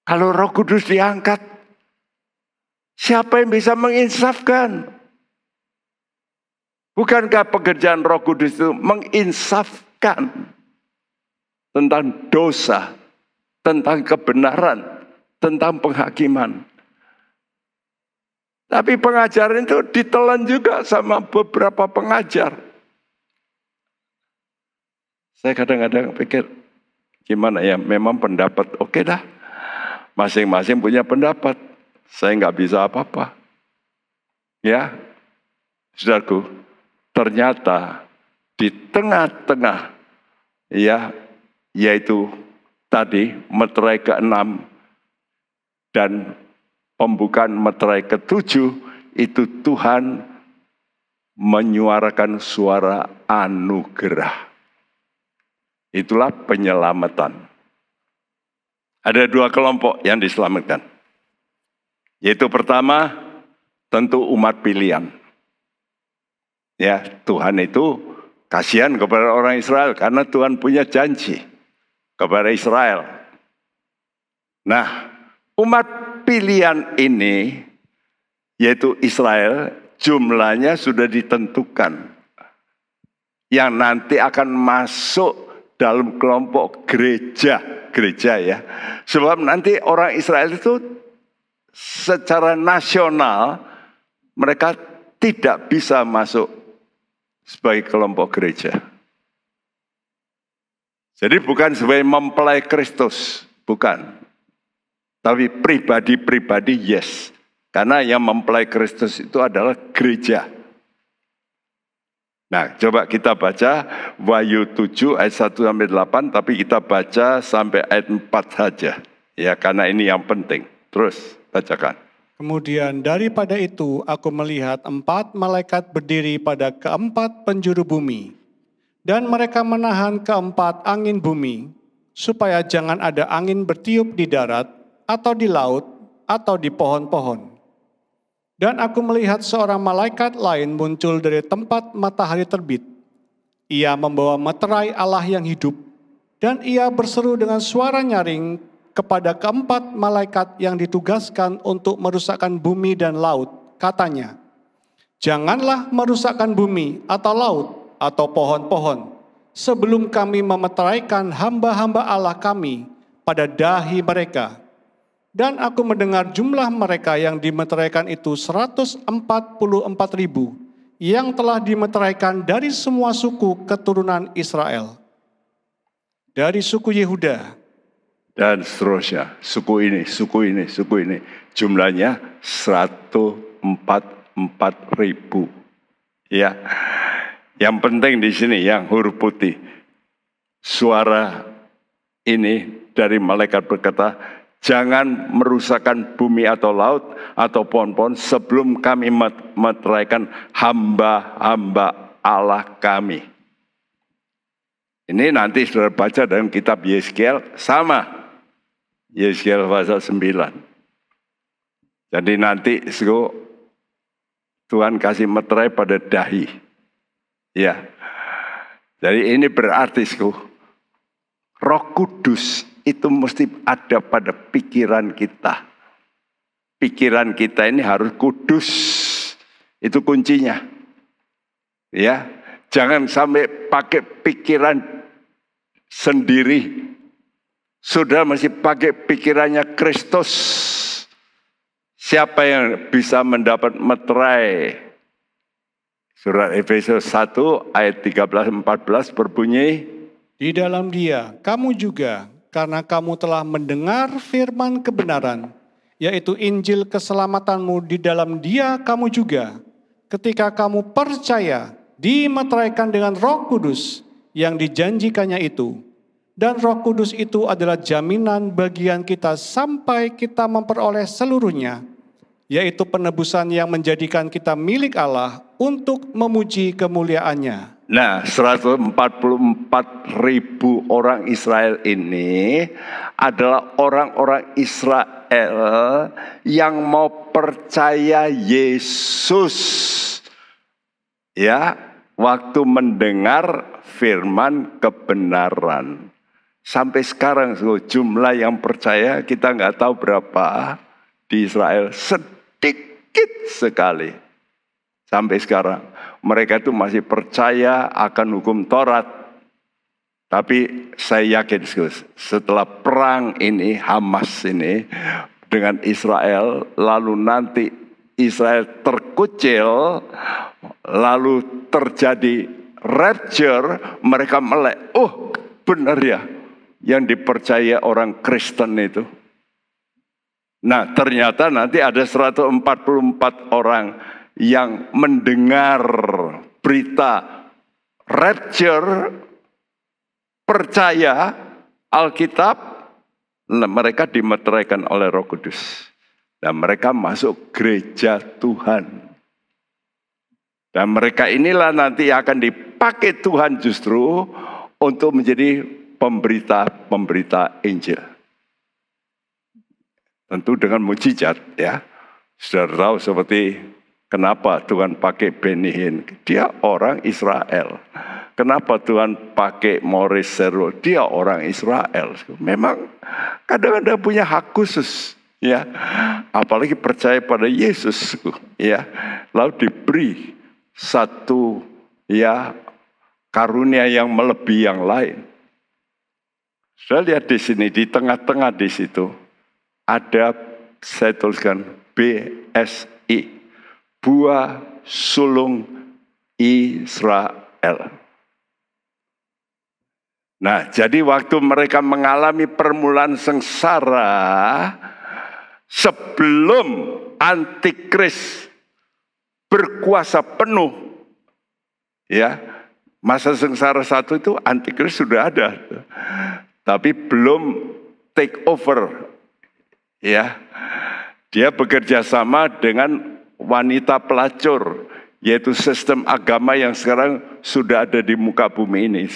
kalau Roh Kudus diangkat, siapa yang bisa menginsafkan? Bukankah pekerjaan Roh Kudus itu menginsafkan tentang dosa, tentang kebenaran, tentang penghakiman? Tapi pengajaran itu ditelan juga sama beberapa pengajar. Saya kadang-kadang pikir, gimana ya, memang pendapat oke dah. Masing-masing punya pendapat. Saya nggak bisa apa-apa. Ya, saudaraku, ternyata di tengah-tengah, ya, yaitu tadi meterai ke-6 dan pembukaan meterai ke-7 itu Tuhan menyuarakan suara anugerah. Itulah penyelamatan. Ada 2 kelompok yang diselamatkan. Yaitu pertama, tentu umat pilihan. Ya, Tuhan itu kasihan kepada orang Israel karena Tuhan punya janji kepada Israel. Nah, umat pilihan ini, yaitu Israel, jumlahnya sudah ditentukan. Yang nanti akan masuk dalam kelompok gereja ya. Sebab nanti orang Israel itu secara nasional, mereka tidak bisa masuk sebagai kelompok gereja. Jadi bukan sebagai mempelai Kristus, bukan. Tapi pribadi-pribadi yes. Karena yang mempelai Kristus itu adalah gereja. Nah, coba kita baca Wahyu 7 ayat 1-8. Tapi kita baca sampai ayat 4 saja. Ya, karena ini yang penting. Terus, bacakan. Kemudian daripada itu aku melihat 4 malaikat berdiri pada ke-4 penjuru bumi. Dan mereka menahan ke-4 angin bumi. Supaya jangan ada angin bertiup di darat, atau di laut, atau di pohon-pohon. Dan aku melihat seorang malaikat lain muncul dari tempat matahari terbit. Ia membawa meterai Allah yang hidup, dan ia berseru dengan suara nyaring kepada ke-4 malaikat yang ditugaskan untuk merusakkan bumi dan laut. Katanya, janganlah merusakkan bumi atau laut atau pohon-pohon, sebelum kami memeteraikan hamba-hamba Allah kami pada dahi mereka. Dan aku mendengar jumlah mereka yang dimeteraikan itu 144.000, yang telah dimeteraikan dari semua suku keturunan Israel. Dari suku Yehuda. Dan seterusnya, suku ini. Jumlahnya 144.000. Ya, yang penting di sini, yang huruf putih. Suara ini dari malaikat berkata, jangan merusakkan bumi atau laut atau pohon-pohon sebelum kami meteraikan hamba-hamba Allah kami. Ini nanti saudara baca dalam kitab Yeskiel, sama. Yeskiel pasal 9. Jadi nanti Tuhan kasih meterai pada dahi. Ya. Jadi ini berarti Roh Kudus itu mesti ada pada pikiran kita. Pikiran kita ini harus kudus. Itu kuncinya. Ya, jangan sampai pakai pikiran sendiri. Saudara mesti pakai pikirannya Kristus. Siapa yang bisa mendapat meterai? Surat Efesus 1 ayat 13-14 berbunyi, Di dalam Dia, kamu juga, karena kamu telah mendengar firman kebenaran, yaitu Injil keselamatanmu, di dalam Dia kamu juga, ketika kamu percaya, dimeteraikan dengan Roh Kudus yang dijanjikannya itu. Dan Roh Kudus itu adalah jaminan bagian kita sampai kita memperoleh seluruhnya, yaitu penebusan yang menjadikan kita milik Allah untuk memuji kemuliaan-Nya. Nah, 144.000 orang Israel ini adalah orang-orang Israel yang mau percaya Yesus. Ya, waktu mendengar firman kebenaran. Sampai sekarang jumlah yang percaya kita nggak tahu berapa di Israel, sedikit sekali. Sampai sekarang mereka itu masih percaya akan hukum Taurat. Tapi saya yakin setelah perang ini, Hamas ini dengan Israel, lalu nanti Israel terkucil, lalu terjadi rapture, mereka melek, oh benar ya yang dipercaya orang Kristen itu. Nah ternyata nanti ada 144 orang yang mendengar berita rapture, percaya Alkitab, mereka dimeteraikan oleh Roh Kudus. Dan mereka masuk gereja Tuhan. Dan mereka inilah nanti akan dipakai Tuhan justru untuk menjadi pemberita-pemberita Injil. Tentu dengan mujizat ya. Sudah tahu seperti kenapa Tuhan pakai Benny Hinn? Dia orang Israel. Kenapa Tuhan pakai Maurice Serwo? Dia orang Israel. Memang kadang-kadang punya hak khusus, ya. Apalagi percaya pada Yesus, ya. Lalu diberi satu, ya, karunia yang melebihi yang lain. Saya lihat di sini, di tengah-tengah di situ ada, saya tuliskan BSI. Buah sulung Israel. Nah, jadi waktu mereka mengalami permulaan sengsara, sebelum antikris berkuasa penuh, ya, masa sengsara satu itu antikris sudah ada, tapi belum take over, ya, dia bekerja sama dengan wanita pelacur, yaitu sistem agama yang sekarang sudah ada di muka bumi ini.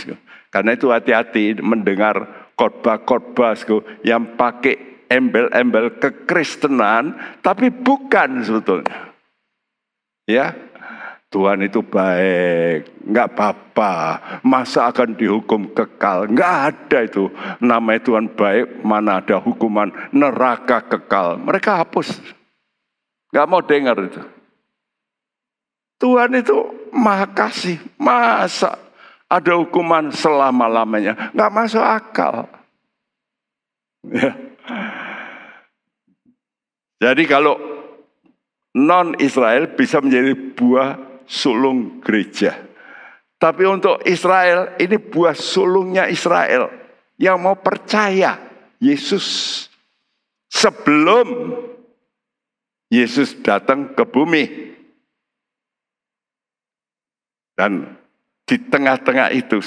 Karena itu hati-hati mendengar khotbah-khotbah yang pakai embel-embel kekristenan, tapi bukan sebetulnya. Ya, Tuhan itu baik, nggak apa-apa. Masa akan dihukum kekal? Nggak ada itu. Namanya Tuhan baik, mana ada hukuman neraka kekal. Mereka hapus. Nggak mau dengar itu. Tuhan itu maha kasih. Masa ada hukuman selama-lamanya? Nggak masuk akal. Ya. Jadi kalau non-Israel bisa menjadi buah sulung gereja. Tapi untuk Israel, ini buah sulungnya Israel. Yang mau percaya Yesus. Sebelum Yesus datang ke bumi. Dan di tengah-tengah itu,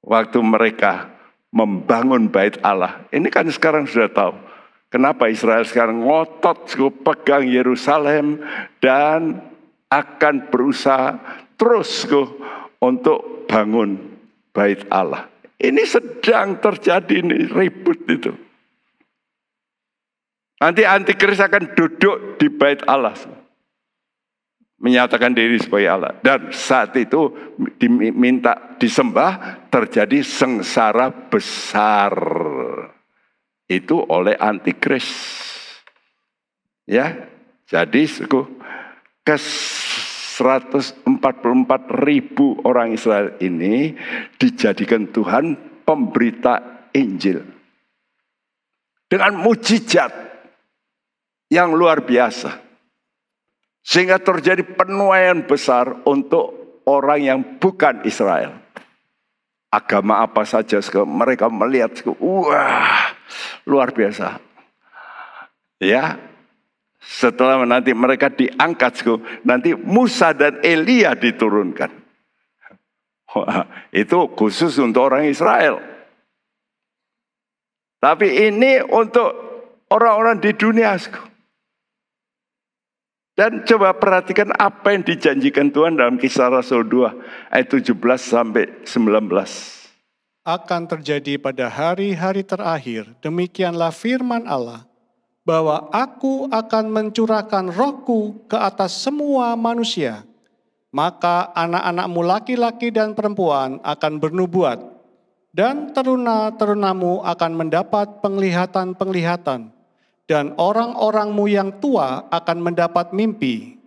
waktu mereka membangun bait Allah. Ini kan sekarang sudah tahu. Kenapa Israel sekarang ngotot pegang Yerusalem dan akan berusaha terus untuk bangun bait Allah. Ini sedang terjadi nih, ribut itu. Nanti antikris akan duduk di bait Allah, menyatakan diri sebagai Allah. Dan saat itu diminta disembah, terjadi sengsara besar. Itu oleh antikris. Ya, jadi ke 144.000 orang Israel ini dijadikan Tuhan pemberita Injil. Dengan mujizat yang luar biasa. Sehingga terjadi penuaian besar untuk orang yang bukan Israel. Agama apa saja mereka melihat, wah, luar biasa. Ya, setelah nanti mereka diangkat, nanti Musa dan Elia diturunkan. Wah, itu khusus untuk orang Israel. Tapi ini untuk orang-orang di dunia. Dan coba perhatikan apa yang dijanjikan Tuhan dalam Kisah Rasul 2 ayat 17 sampai 19. Akan terjadi pada hari-hari terakhir, demikianlah firman Allah, bahwa aku akan mencurahkan rohku ke atas semua manusia. Maka anak-anakmu laki-laki dan perempuan akan bernubuat, dan teruna-terunamu akan mendapat penglihatan-penglihatan, dan orang-orangmu yang tua akan mendapat mimpi.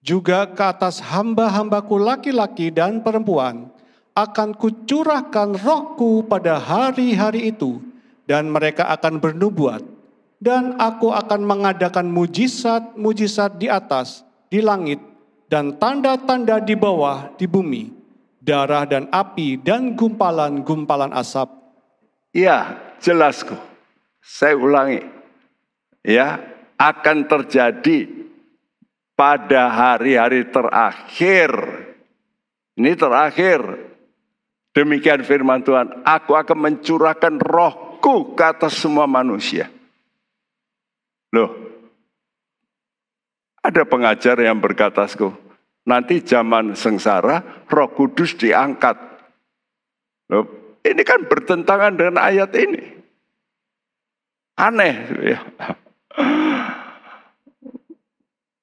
Juga ke atas hamba-hambaku laki-laki dan perempuan akan kucurahkan rohku pada hari-hari itu, dan mereka akan bernubuat. Dan aku akan mengadakan mujizat-mujizat di atas, di langit, dan tanda-tanda di bawah, di bumi, darah dan api, dan gumpalan-gumpalan asap. Ya, jelas kok. Saya ulangi. Ya, akan terjadi pada hari-hari terakhir. Ini terakhir. Demikian firman Tuhan, aku akan mencurahkan rohku ke atas semua manusia. Loh, ada pengajar yang berkata, nanti zaman sengsara, Roh Kudus diangkat. Loh, ini kan bertentangan dengan ayat ini. Aneh, ya.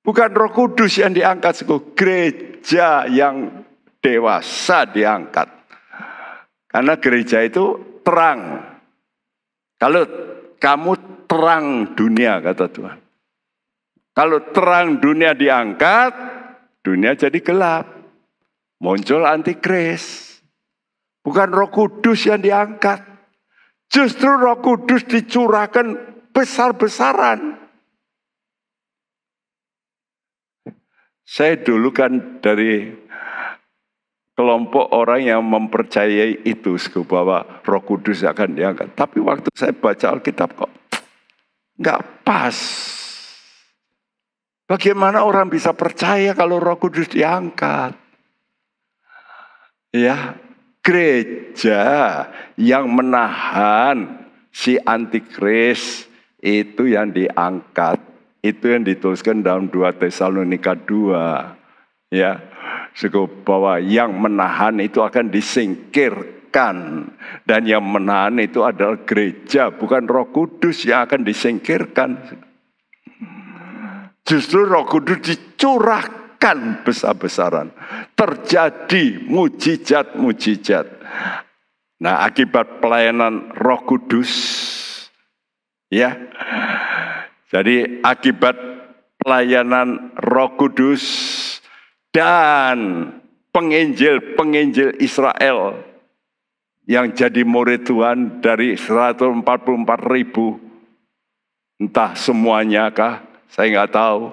Bukan Roh Kudus yang diangkat, gereja yang dewasa diangkat. Karena gereja itu terang. Kalau kamu terang dunia, kata Tuhan. Kalau terang dunia diangkat, dunia jadi gelap. Muncul antikris. Bukan Roh Kudus yang diangkat. Justru Roh Kudus dicurahkan besar-besaran. Saya dulu kan dari kelompok orang yang mempercayai itu, bahwa Roh Kudus akan diangkat. Tapi waktu saya baca Alkitab kok nggak pas. Bagaimana orang bisa percaya kalau Roh Kudus diangkat? Ya, gereja yang menahan si antikris itu yang diangkat. Itu yang dituliskan dalam 2 Tesalonika 2. Ya, bahwa yang menahan itu akan disingkirkan. Dan yang menahan itu adalah gereja, bukan Roh Kudus yang akan disingkirkan. Justru Roh Kudus dicurahkan besar-besaran. Terjadi mujizat-mujizat. Nah, akibat pelayanan Roh Kudus, ya. Jadi akibat pelayanan Roh Kudus dan penginjil-penginjil Israel yang jadi murid Tuhan dari 144.000, entah semuanya kah, saya nggak tahu.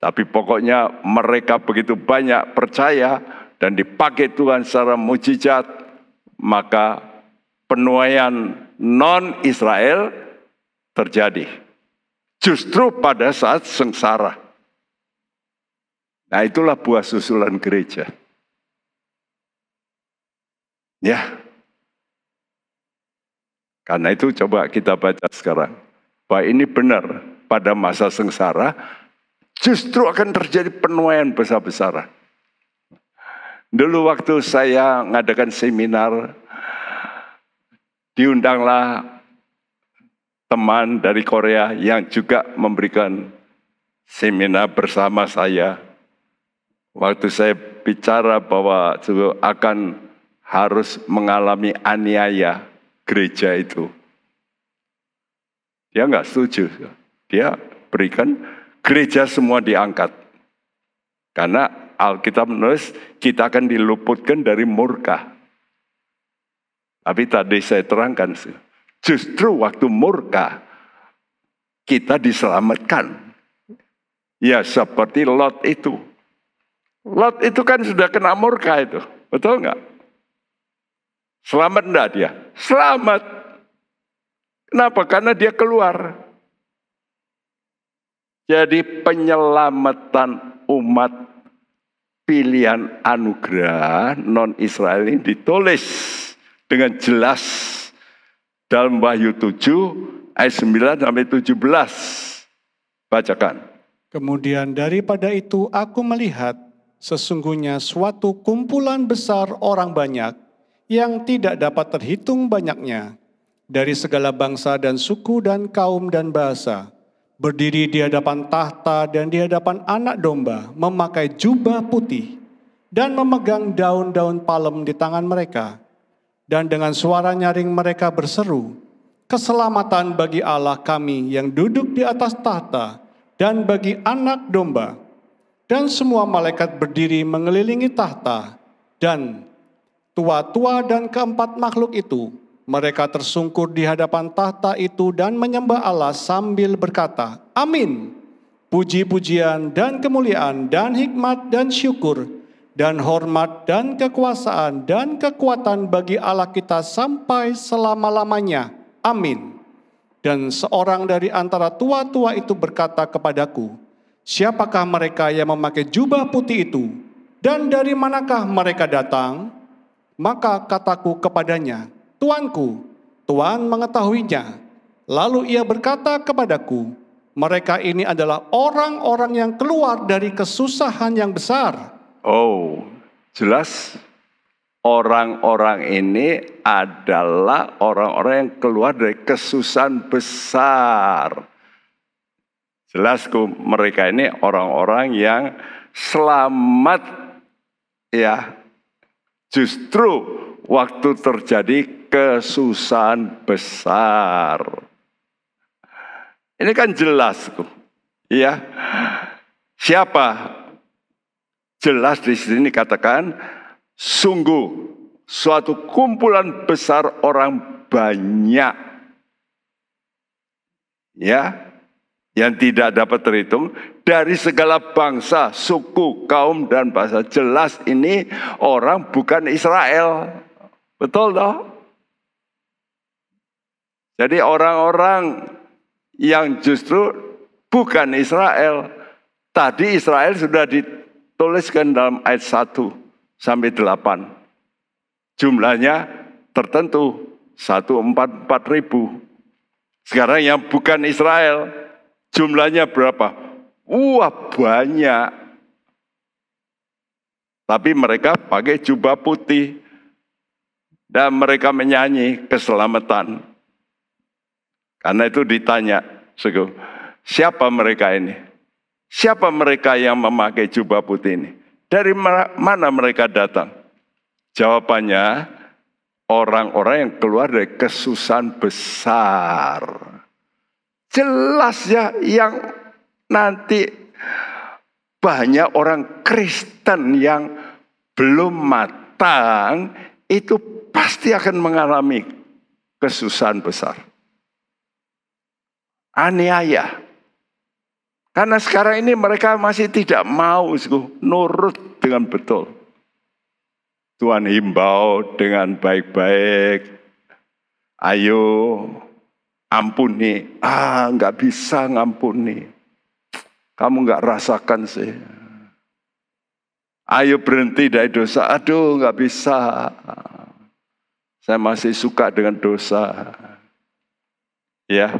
Tapi pokoknya mereka begitu banyak percaya dan dipakai Tuhan secara mujizat, maka penuaian non-Israel terjadi. Justru pada saat sengsara. Nah, itulah buah susulan gereja. Ya. Karena itu coba kita baca sekarang. Bahwa ini benar, pada masa sengsara justru akan terjadi penuaian besar-besaran. Dulu waktu saya ngadakan seminar, diundanglah teman dari Korea yang juga memberikan seminar bersama saya. Waktu saya bicara bahwa akan harus mengalami aniaya gereja itu, dia nggak setuju. Dia berikan gereja semua diangkat. Karena Alkitab menulis kita akan diluputkan dari murka. Tapi tadi saya terangkan, justru waktu murka kita diselamatkan. Ya seperti Lot itu. Lot itu kan sudah kena murka itu. Betul nggak? Selamat enggak dia? Selamat. Kenapa? Karena dia keluar. Jadi penyelamatan umat pilihan anugerah non-Israel ini ditulis dengan jelas dalam Wahyu 7 ayat 9 sampai 17. Bacakan. Kemudian daripada itu aku melihat sesungguhnya suatu kumpulan besar orang banyak yang tidak dapat terhitung banyaknya dari segala bangsa dan suku dan kaum dan bahasa, berdiri di hadapan tahta dan di hadapan anak domba, memakai jubah putih dan memegang daun-daun palem di tangan mereka. Dan dengan suara nyaring mereka berseru, keselamatan bagi Allah kami yang duduk di atas tahta dan bagi anak domba. Dan semua malaikat berdiri mengelilingi tahta, dan tua-tua dan keempat makhluk itu, mereka tersungkur di hadapan tahta itu dan menyembah Allah sambil berkata, Amin. Puji-pujian dan kemuliaan dan hikmat dan syukur dan hormat dan kekuasaan dan kekuatan bagi Allah kita sampai selama-lamanya. Amin. Dan seorang dari antara tua-tua itu berkata kepadaku, siapakah mereka yang memakai jubah putih itu? Dan dari manakah mereka datang? Maka kataku kepadanya, Tuanku, Tuhan mengetahuinya. Lalu ia berkata kepadaku, mereka ini adalah orang-orang yang keluar dari kesusahan yang besar. Oh, jelas orang-orang ini adalah orang-orang yang keluar dari kesusahan besar. Jelas mereka ini orang-orang yang selamat ya. Justru waktu terjadi kesusahan besar. Ini kan jelas ya. Siapa? Jelas di sini katakan sungguh suatu kumpulan besar orang banyak. Ya. Yang tidak dapat terhitung dari segala bangsa, suku, kaum, dan bahasa. Jelas ini orang bukan Israel. Betul toh? Jadi orang-orang yang justru bukan Israel. Tadi Israel sudah dituliskan dalam ayat 1 sampai 8. Jumlahnya tertentu 144.000. Sekarang yang bukan Israel, jumlahnya berapa? Wah, banyak. Tapi mereka pakai jubah putih. Dan mereka menyanyi keselamatan. Karena itu ditanya, siapa mereka ini? Siapa mereka yang memakai jubah putih ini? Dari mana mereka datang? Jawabannya, orang-orang yang keluar dari kesusahan besar. Jelas ya, yang nanti banyak orang Kristen yang belum matang itu pasti akan mengalami kesusahan besar. Aniaya. Karena sekarang ini mereka masih tidak mau nurut dengan betul. Tuhan himbau dengan baik-baik. Ayo ampuni. Nggak bisa ngampuni. Kamu nggak rasakan sih. Ayo berhenti dari dosa. Aduh, nggak bisa. Saya masih suka dengan dosa. Ya.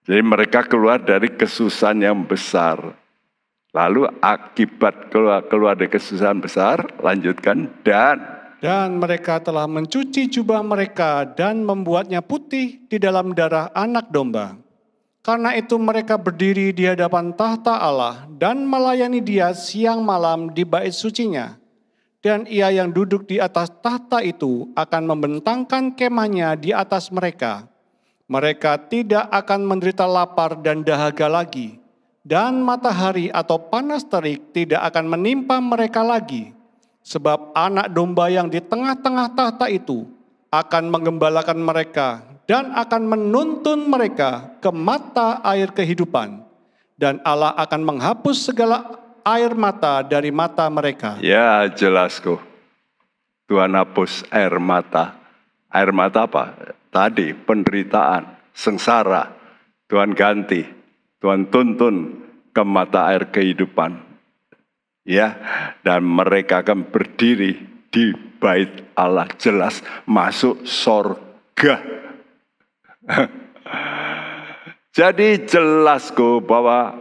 Jadi mereka keluar dari kesusahan yang besar. Lalu akibat keluar dari kesusahan besar, lanjutkan, Dan mereka telah mencuci jubah mereka dan membuatnya putih di dalam darah anak domba. Karena itu mereka berdiri di hadapan tahta Allah dan melayani Dia siang malam di bait sucinya. Dan Ia yang duduk di atas tahta itu akan membentangkan kemahnya di atas mereka. Mereka tidak akan menderita lapar dan dahaga lagi. Dan matahari atau panas terik tidak akan menimpa mereka lagi. Sebab anak domba yang di tengah-tengah tahta itu akan menggembalakan mereka dan akan menuntun mereka ke mata air kehidupan. Dan Allah akan menghapus segala air mata dari mata mereka. Ya, jelas kok. Tuhan hapus air mata. Air mata apa? Tadi penderitaan, sengsara. Tuhan ganti. Tuhan tuntun ke mata air kehidupan. Ya, dan mereka akan berdiri di bait Allah, jelas masuk sorga. Jadi jelas kok bahwa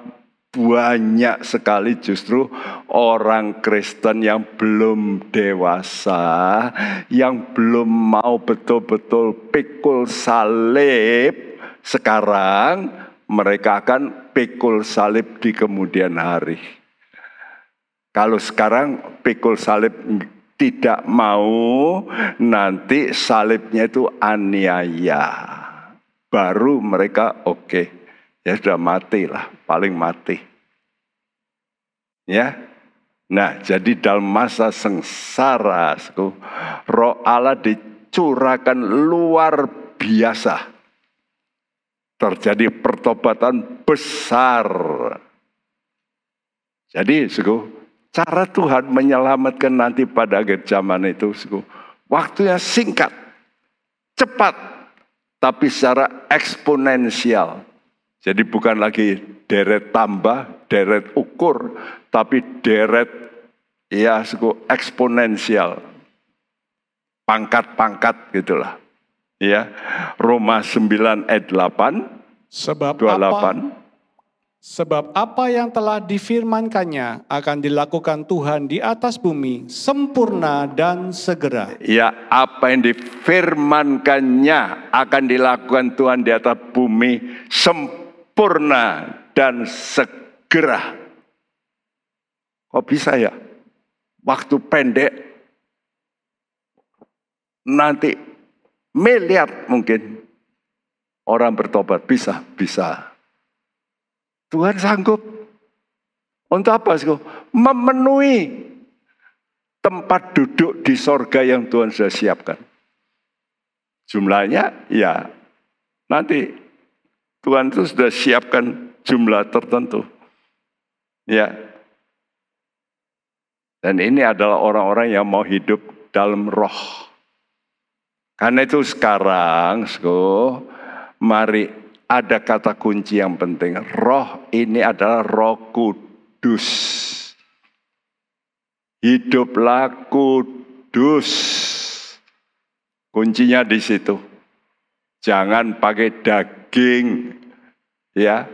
banyak sekali justru orang Kristen yang belum dewasa, yang belum mau betul-betul pikul salib. Sekarang mereka akan pikul salib di kemudian hari. Kalau sekarang pikul salib tidak mau, nanti salibnya itu aniaya. Baru mereka oke. Ya sudah mati lah, paling mati. Ya. Nah, jadi dalam masa sengsara, Roh Allah dicurahkan luar biasa. Terjadi pertobatan besar. Jadi, cara Tuhan menyelamatkan nanti pada akhir zaman itu, waktunya singkat, cepat, tapi secara eksponensial. Jadi bukan lagi deret tambah, deret ukur, tapi deret eksponensial. Pangkat-pangkat gitulah. Ya, Roma 9 ayat 8, 28. Sebab apa yang telah difirmankannya akan dilakukan Tuhan di atas bumi sempurna dan segera. Ya, apa yang difirmankannya akan dilakukan Tuhan di atas bumi sempurna dan segera. Kok bisa ya? Waktu pendek nanti miliar mungkin orang bertobat, bisa. Tuhan sanggup. Untuk apa? Memenuhi tempat duduk di sorga yang Tuhan sudah siapkan. Jumlahnya ya nanti Tuhan itu sudah siapkan jumlah tertentu. Ya. Dan ini adalah orang-orang yang mau hidup dalam roh. Karena itu sekarang, mari ada kata kunci yang penting. Roh ini adalah Roh Kudus. Hiduplah kudus. Kuncinya di situ. Jangan pakai daging. Ya.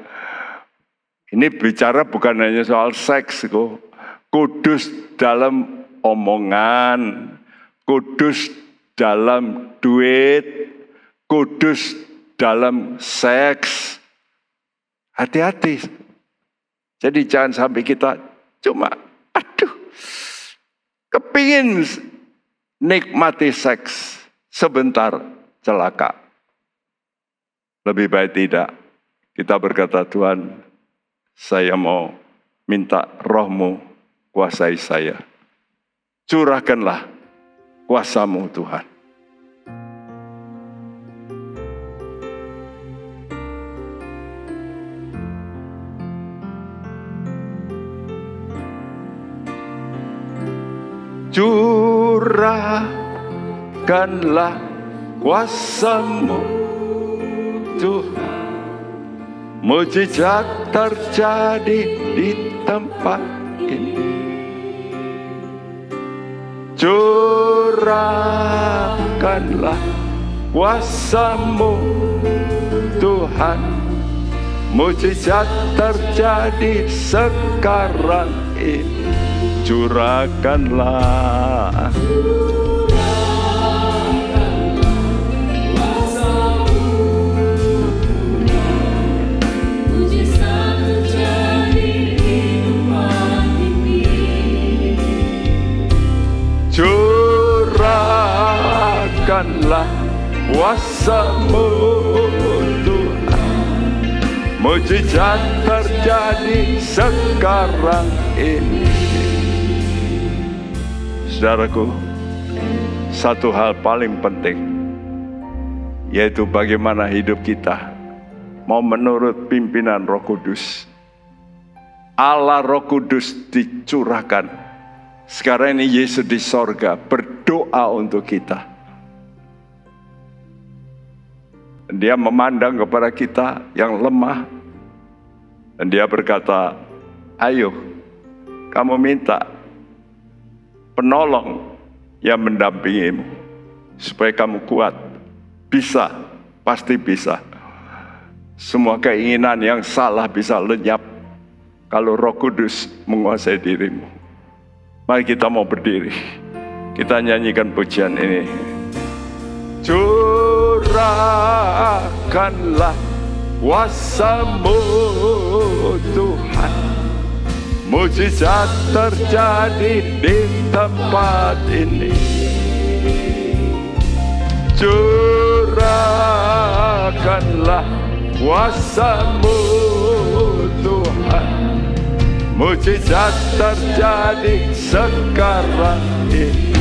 Ini bicara bukan hanya soal seks, kudus dalam omongan, kudus dalam duit, kudus dalam seks. Hati-hati. Jadi jangan sampai kita cuma kepingin nikmati seks sebentar, celaka. Lebih baik tidak. Kita berkata, Tuhan, saya mau minta Roh-Mu kuasai saya. Curahkanlah kuasa-Mu Tuhan. Curahkanlah kuasa-Mu Tuhan. Mujizat terjadi di tempat ini. Curahkanlah kuasa-Mu Tuhan. mujizat terjadi sekarang ini. Curahkanlah curahkanlah kuasa-Mu Tuhan, mujizat terjadi sekarang ini. Saudaraku, satu hal paling penting, yaitu bagaimana hidup kita mau menurut pimpinan Roh Kudus. Allah Roh Kudus dicurahkan. Sekarang ini Yesus di sorga berdoa untuk kita. Dia memandang kepada kita yang lemah. Dan dia berkata, ayo kamu minta penolong yang mendampingimu. Supaya kamu kuat. Bisa, pasti bisa. Semua keinginan yang salah bisa lenyap kalau Roh Kudus menguasai dirimu. Mari kita mau berdiri. Kita nyanyikan pujian ini. Curahkanlah kuasa-Mu Tuhan, mujizat terjadi di tempat ini. Curahkanlah kuasa-Mu Tuhan, mujizat terjadi sekarang ini.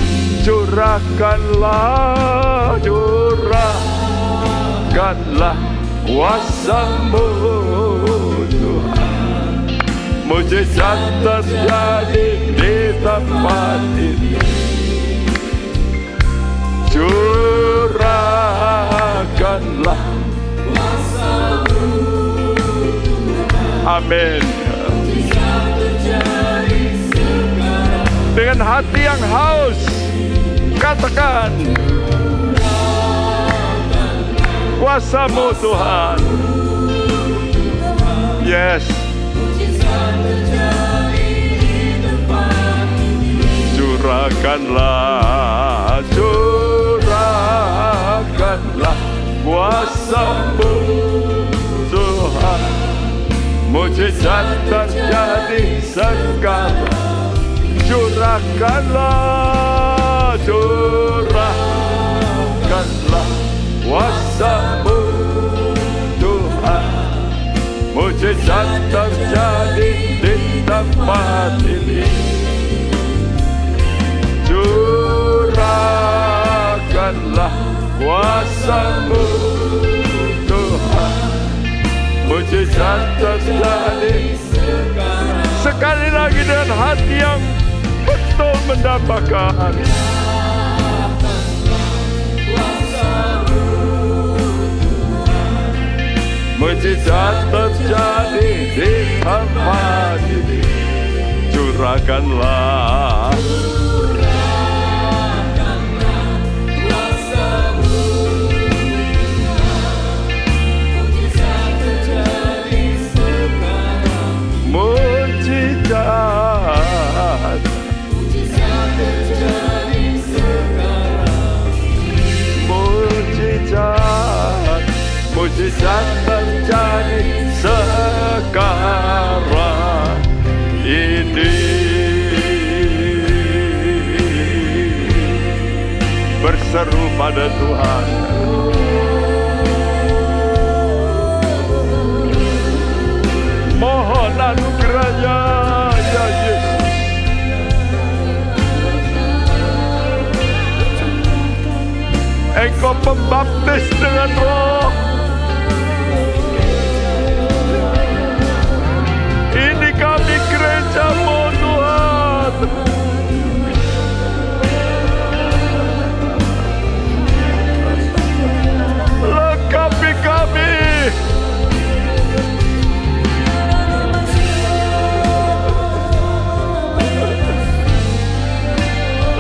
Curahkanlah, curahkanlah kuasa-Mu Tuhan, mujizat terjadi di tempat ini. Curahkanlah kuasa-Mu Tuhan. Amin. Dengan hati yang haus, katakan, kuasa-Mu Tuhan. Yes. Curahkanlah, curahkanlah kuasa-Mu Tuhan, mujizat terjadi sekarang. Curahkanlah, curahkanlah kuasa-Mu Tuhan, mujizat terjadi di tempat ini. Curahkanlah kuasa-Mu Tuhan, mujizat terjadi sekarang. Sekali lagi dengan hati yang betul mendambakan. Mujizat terjadi di tempat ini. Curahkanlah, mujizat terjadi sekarang. Mujizat terjadi sekarang. Mujizat, mujizat terjadi sekarang ini. Berseru pada Tuhan. Mohon anugerah-Nya, ya Yesus. Engkau pembaptis dengan Roh. Ini kami gereja-Mu Tuhan. Lengkapi kami.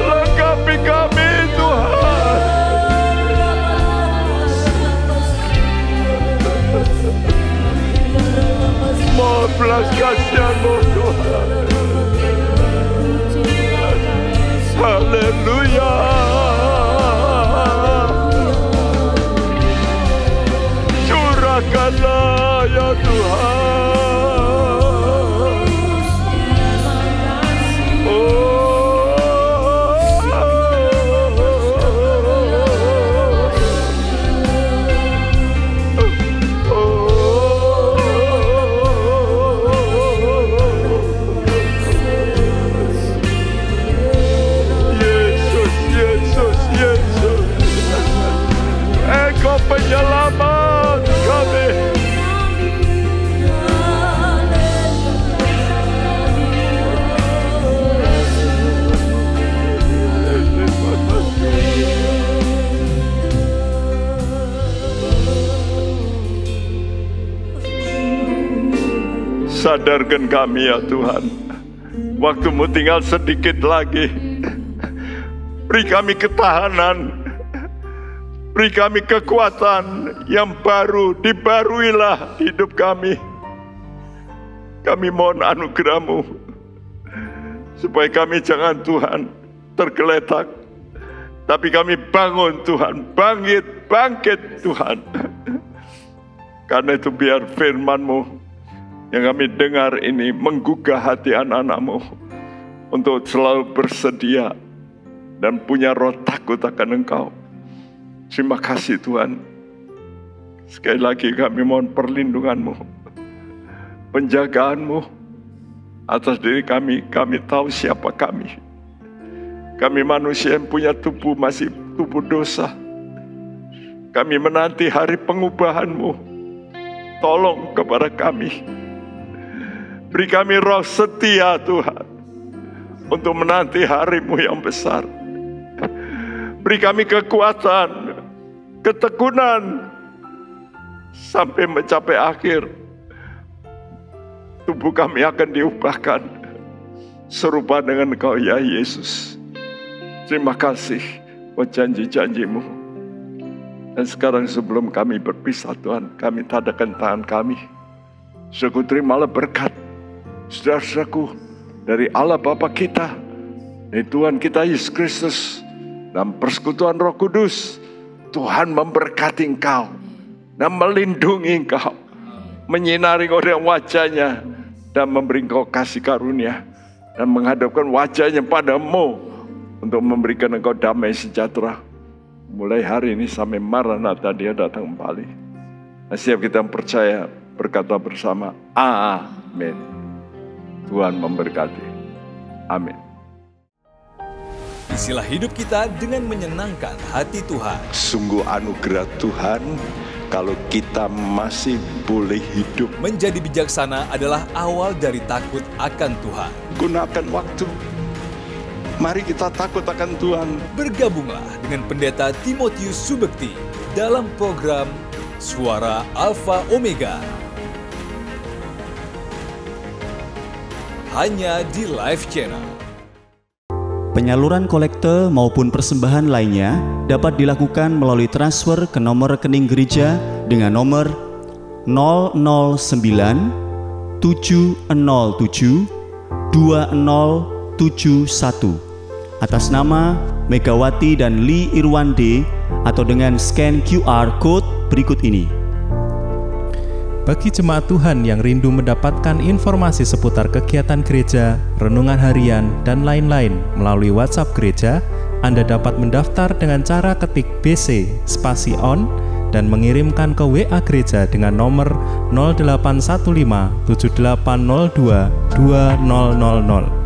Lengkapi kami Tuhan. belas kasihan-Mu Tuhan. Haleluya. Curahkanlah ya Tuhan. Penyelamat kami. Sadarkan kami ya Tuhan, waktu-Mu tinggal sedikit lagi. Beri kami ketahanan, beri kami kekuatan yang baru, dibaruilah hidup kami. Kami mohon anugerah-Mu, supaya kami jangan Tuhan tergeletak, tapi kami bangun Tuhan, bangkit Tuhan. Karena itu biar firman-Mu yang kami dengar ini menggugah hati anak-anak-Mu untuk selalu bersedia dan punya roh takut akan Engkau. Terima kasih Tuhan. Sekali lagi kami mohon perlindungan-Mu, penjagaan-Mu atas diri kami. Kami tahu siapa kami. Kami manusia yang punya tubuh, masih tubuh dosa. Kami menanti hari pengubahan-Mu. Tolong kepada kami. Beri kami roh setia Tuhan, untuk menanti hari-Mu yang besar. Beri kami kekuatan, ketekunan, sampai mencapai akhir. Tubuh kami akan diubahkan serupa dengan Engkau ya Yesus. Terima kasih buat janji-janji-Mu. Dan sekarang sebelum kami berpisah Tuhan, kami tadakan tangan kami. Saudaraku, terimalah berkat saudara-saudaraku dari Allah Bapa kita, dari Tuhan kita Yesus Kristus, dan persekutuan Roh Kudus. Tuhan memberkati engkau dan melindungi engkau, menyinari engkau dengan wajah-Nya, dan memberi engkau kasih karunia, dan menghadapkan wajah-Nya padamu untuk memberikan engkau damai sejahtera. Mulai hari ini sampai Maranatha Dia datang kembali. Nah, siap kita percaya berkata bersama, amin. Tuhan memberkati. Amin. Isilah hidup kita dengan menyenangkan hati Tuhan. Sungguh anugerah Tuhan kalau kita masih boleh hidup. Menjadi bijaksana adalah awal dari takut akan Tuhan. Gunakan waktu. Mari kita takut akan Tuhan. Bergabunglah dengan Pendeta Timotius Subekti dalam program Suara Alfa Omega. Hanya di Live Channel. Penyaluran kolekte maupun persembahan lainnya dapat dilakukan melalui transfer ke nomor rekening gereja dengan nomor 009 707 2071 atas nama Megawati dan Lee Irwande atau dengan scan QR Code berikut ini. Bagi jemaat Tuhan yang rindu mendapatkan informasi seputar kegiatan gereja, renungan harian, dan lain-lain melalui WhatsApp gereja, Anda dapat mendaftar dengan cara ketik BC spasi on dan mengirimkan ke WA gereja dengan nomor 0815 7802 2000.